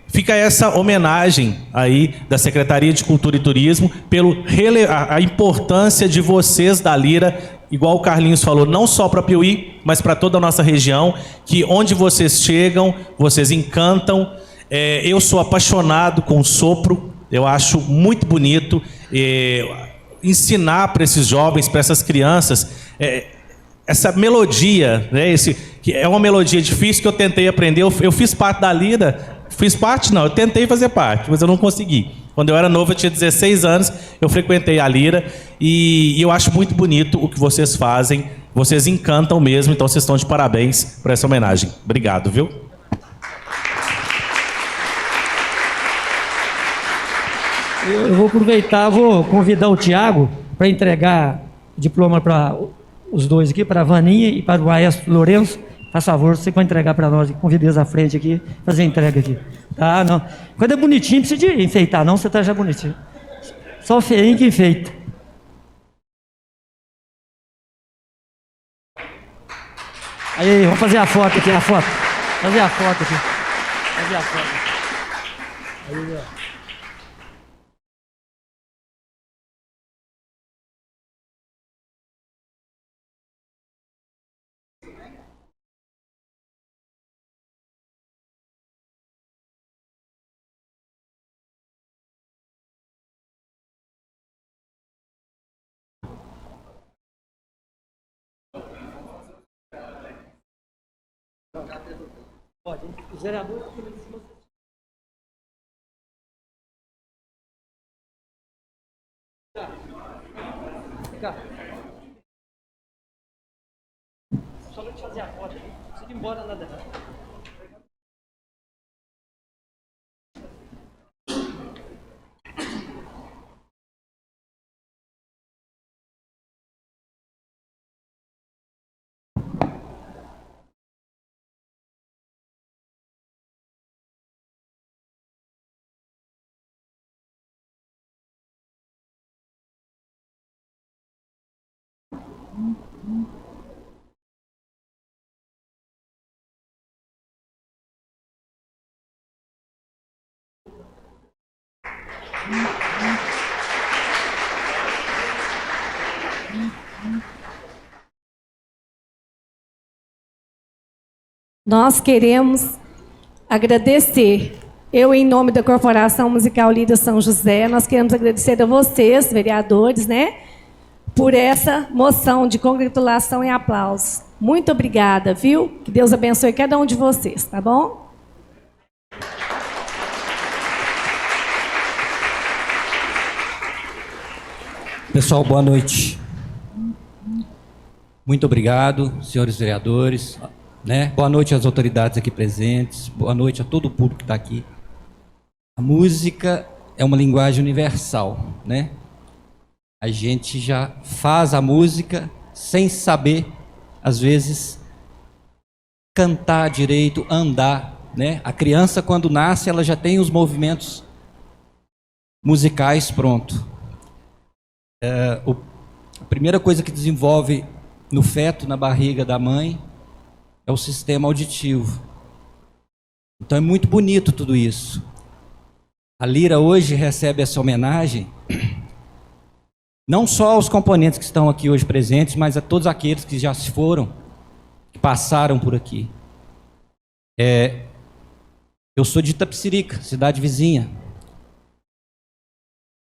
fica essa homenagem aí da Secretaria de Cultura e Turismo pelo a importância de vocês da Lira, igual o Carlinhos falou, não só para Piuí, mas para toda a nossa região, que onde vocês chegam, vocês encantam. Eu sou apaixonado com o sopro, eu acho muito bonito ensinar para esses jovens, para essas crianças, essa melodia, né, que é uma melodia difícil que eu tentei aprender. Eu fiz parte da Lira, eu tentei fazer parte, mas eu não consegui. Quando eu era novo, eu tinha 16 anos, eu frequentei a Lira e eu acho muito bonito o que vocês fazem, vocês encantam mesmo, então vocês estão de parabéns por essa homenagem. Obrigado, viu? Eu vou aproveitar, vou convidar o Tiago para entregar o diploma para os dois aqui, para a Vaninha e para o maestro Lourenço. Faz favor, você vai entregar para nós, convida eles à frente aqui, fazer a entrega aqui. Tá, não. Quando é bonitinho, não precisa de enfeitar, não, você está já bonitinho. Só o feinho que enfeita. Aí, vamos fazer a foto aqui, a foto. Fazer a foto aqui. Fazer a foto. Aí, ó. Pode, os vereadores. Só vou te fazer a foto aqui. Não precisa ir embora nada. Nós queremos agradecer, eu em nome da Corporação Musical Líder São José, nós queremos agradecer a vocês, vereadores, né, por essa moção de congratulação e aplausos. Muito obrigada, viu? Que Deus abençoe cada um de vocês, tá bom? Pessoal, boa noite. Muito obrigado, senhores vereadores, né? Boa noite às autoridades aqui presentes, boa noite a todo o público que está aqui. A música é uma linguagem universal, né? A gente já faz a música sem saber, às vezes, cantar direito, andar, né? A criança, quando nasce, ela já tem os movimentos musicais pronto. A primeira coisa que desenvolve no feto, na barriga da mãe, é o sistema auditivo. Então é muito bonito tudo isso. A Lira hoje recebe essa homenagem, não só aos componentes que estão aqui hoje presentes, mas a todos aqueles que já se foram, que passaram por aqui. Eu sou de Itapecerica, cidade vizinha.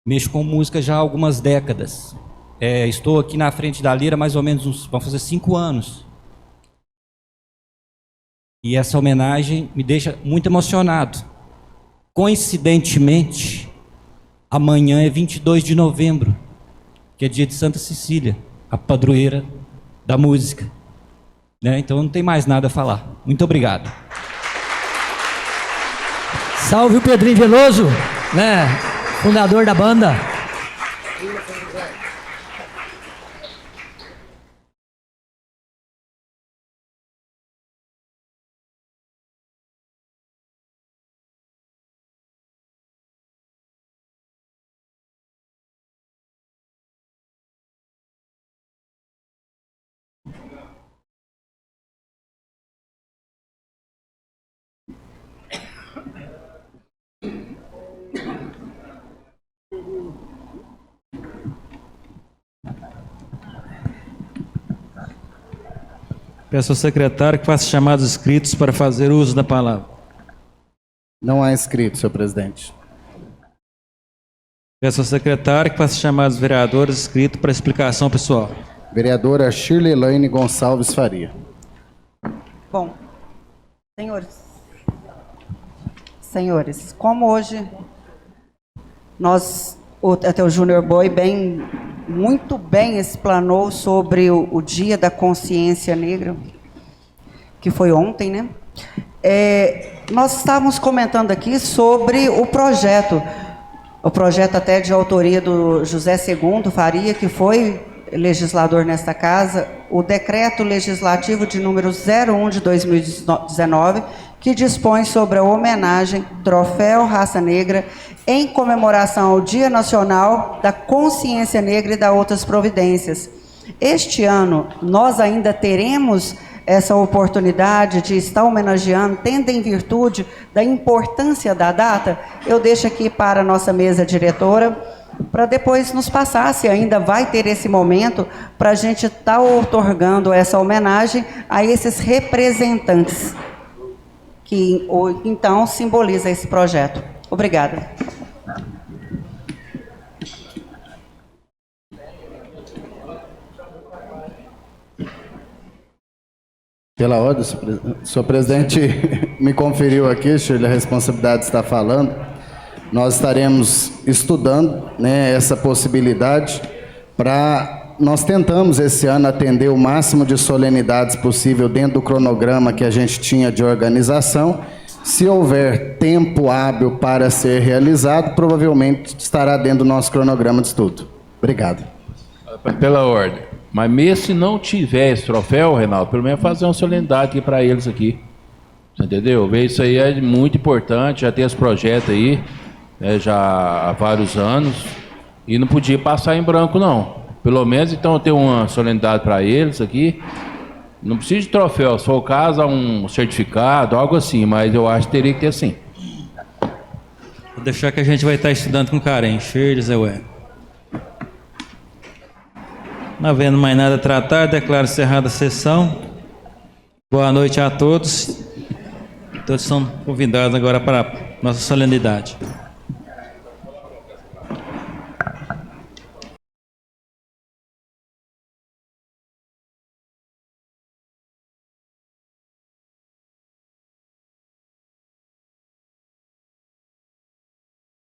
Mexo com música já há algumas décadas. Estou aqui na frente da Lira mais ou menos vão fazer 5 anos. E essa homenagem me deixa muito emocionado. Coincidentemente, amanhã é 22 de novembro, que é dia de Santa Cecília, a padroeira da música. Né? Então não tem mais nada a falar. Muito obrigado. Salve o Pedrinho Veloso, né? Fundador da banda. Peço ao secretário que faça chamados escritos para fazer uso da palavra. Não há inscrito, senhor presidente. Peço ao secretário que faça chamados vereadores escritos para explicação pessoal. Vereadora Shirley Elaine Gonçalves Faria. Bom, senhores, como hoje até o Júnior Boi muito bem explanou sobre o Dia da Consciência Negra, que foi ontem, né? Nós estávamos comentando aqui sobre o projeto até de autoria do José II Faria, que foi legislador nesta casa, o decreto legislativo de número 01 de 2019, que dispõe sobre a homenagem Troféu Raça Negra em comemoração ao Dia Nacional da Consciência Negra e da outras providências. Este ano, nós ainda teremos essa oportunidade de estar homenageando, tendo em virtude da importância da data. Eu deixo aqui para a nossa mesa diretora, para depois nos passar se ainda vai ter esse momento para a gente estar outorgando essa homenagem a esses representantes que então simboliza esse projeto. Obrigada. Pela ordem, senhor presidente me conferiu aqui, Shirley, a responsabilidade de estar falando. Nós estaremos estudando, né, essa possibilidade nós tentamos esse ano atender o máximo de solenidades possível dentro do cronograma que a gente tinha de organização. Se houver tempo hábil para ser realizado, provavelmente estará dentro do nosso cronograma de estudo. Obrigado. Pela ordem. Mas mesmo se não tiver esse troféu, Reinaldo, pelo menos fazer uma solenidade aqui para eles aqui. Você entendeu? Isso aí é muito importante, já tem esse projeto aí, já há vários anos, e não podia passar em branco, não. Pelo menos, então, ter uma solenidade para eles aqui. Não precisa de troféu, se for o caso, um certificado, algo assim, mas eu acho que teria que ter sim. Vou deixar que a gente vai estar estudando com carinho. Cheiro, Zé Ué. Não havendo mais nada a tratar, declaro encerrada a sessão. Boa noite a todos. Todos são convidados agora para a nossa solenidade.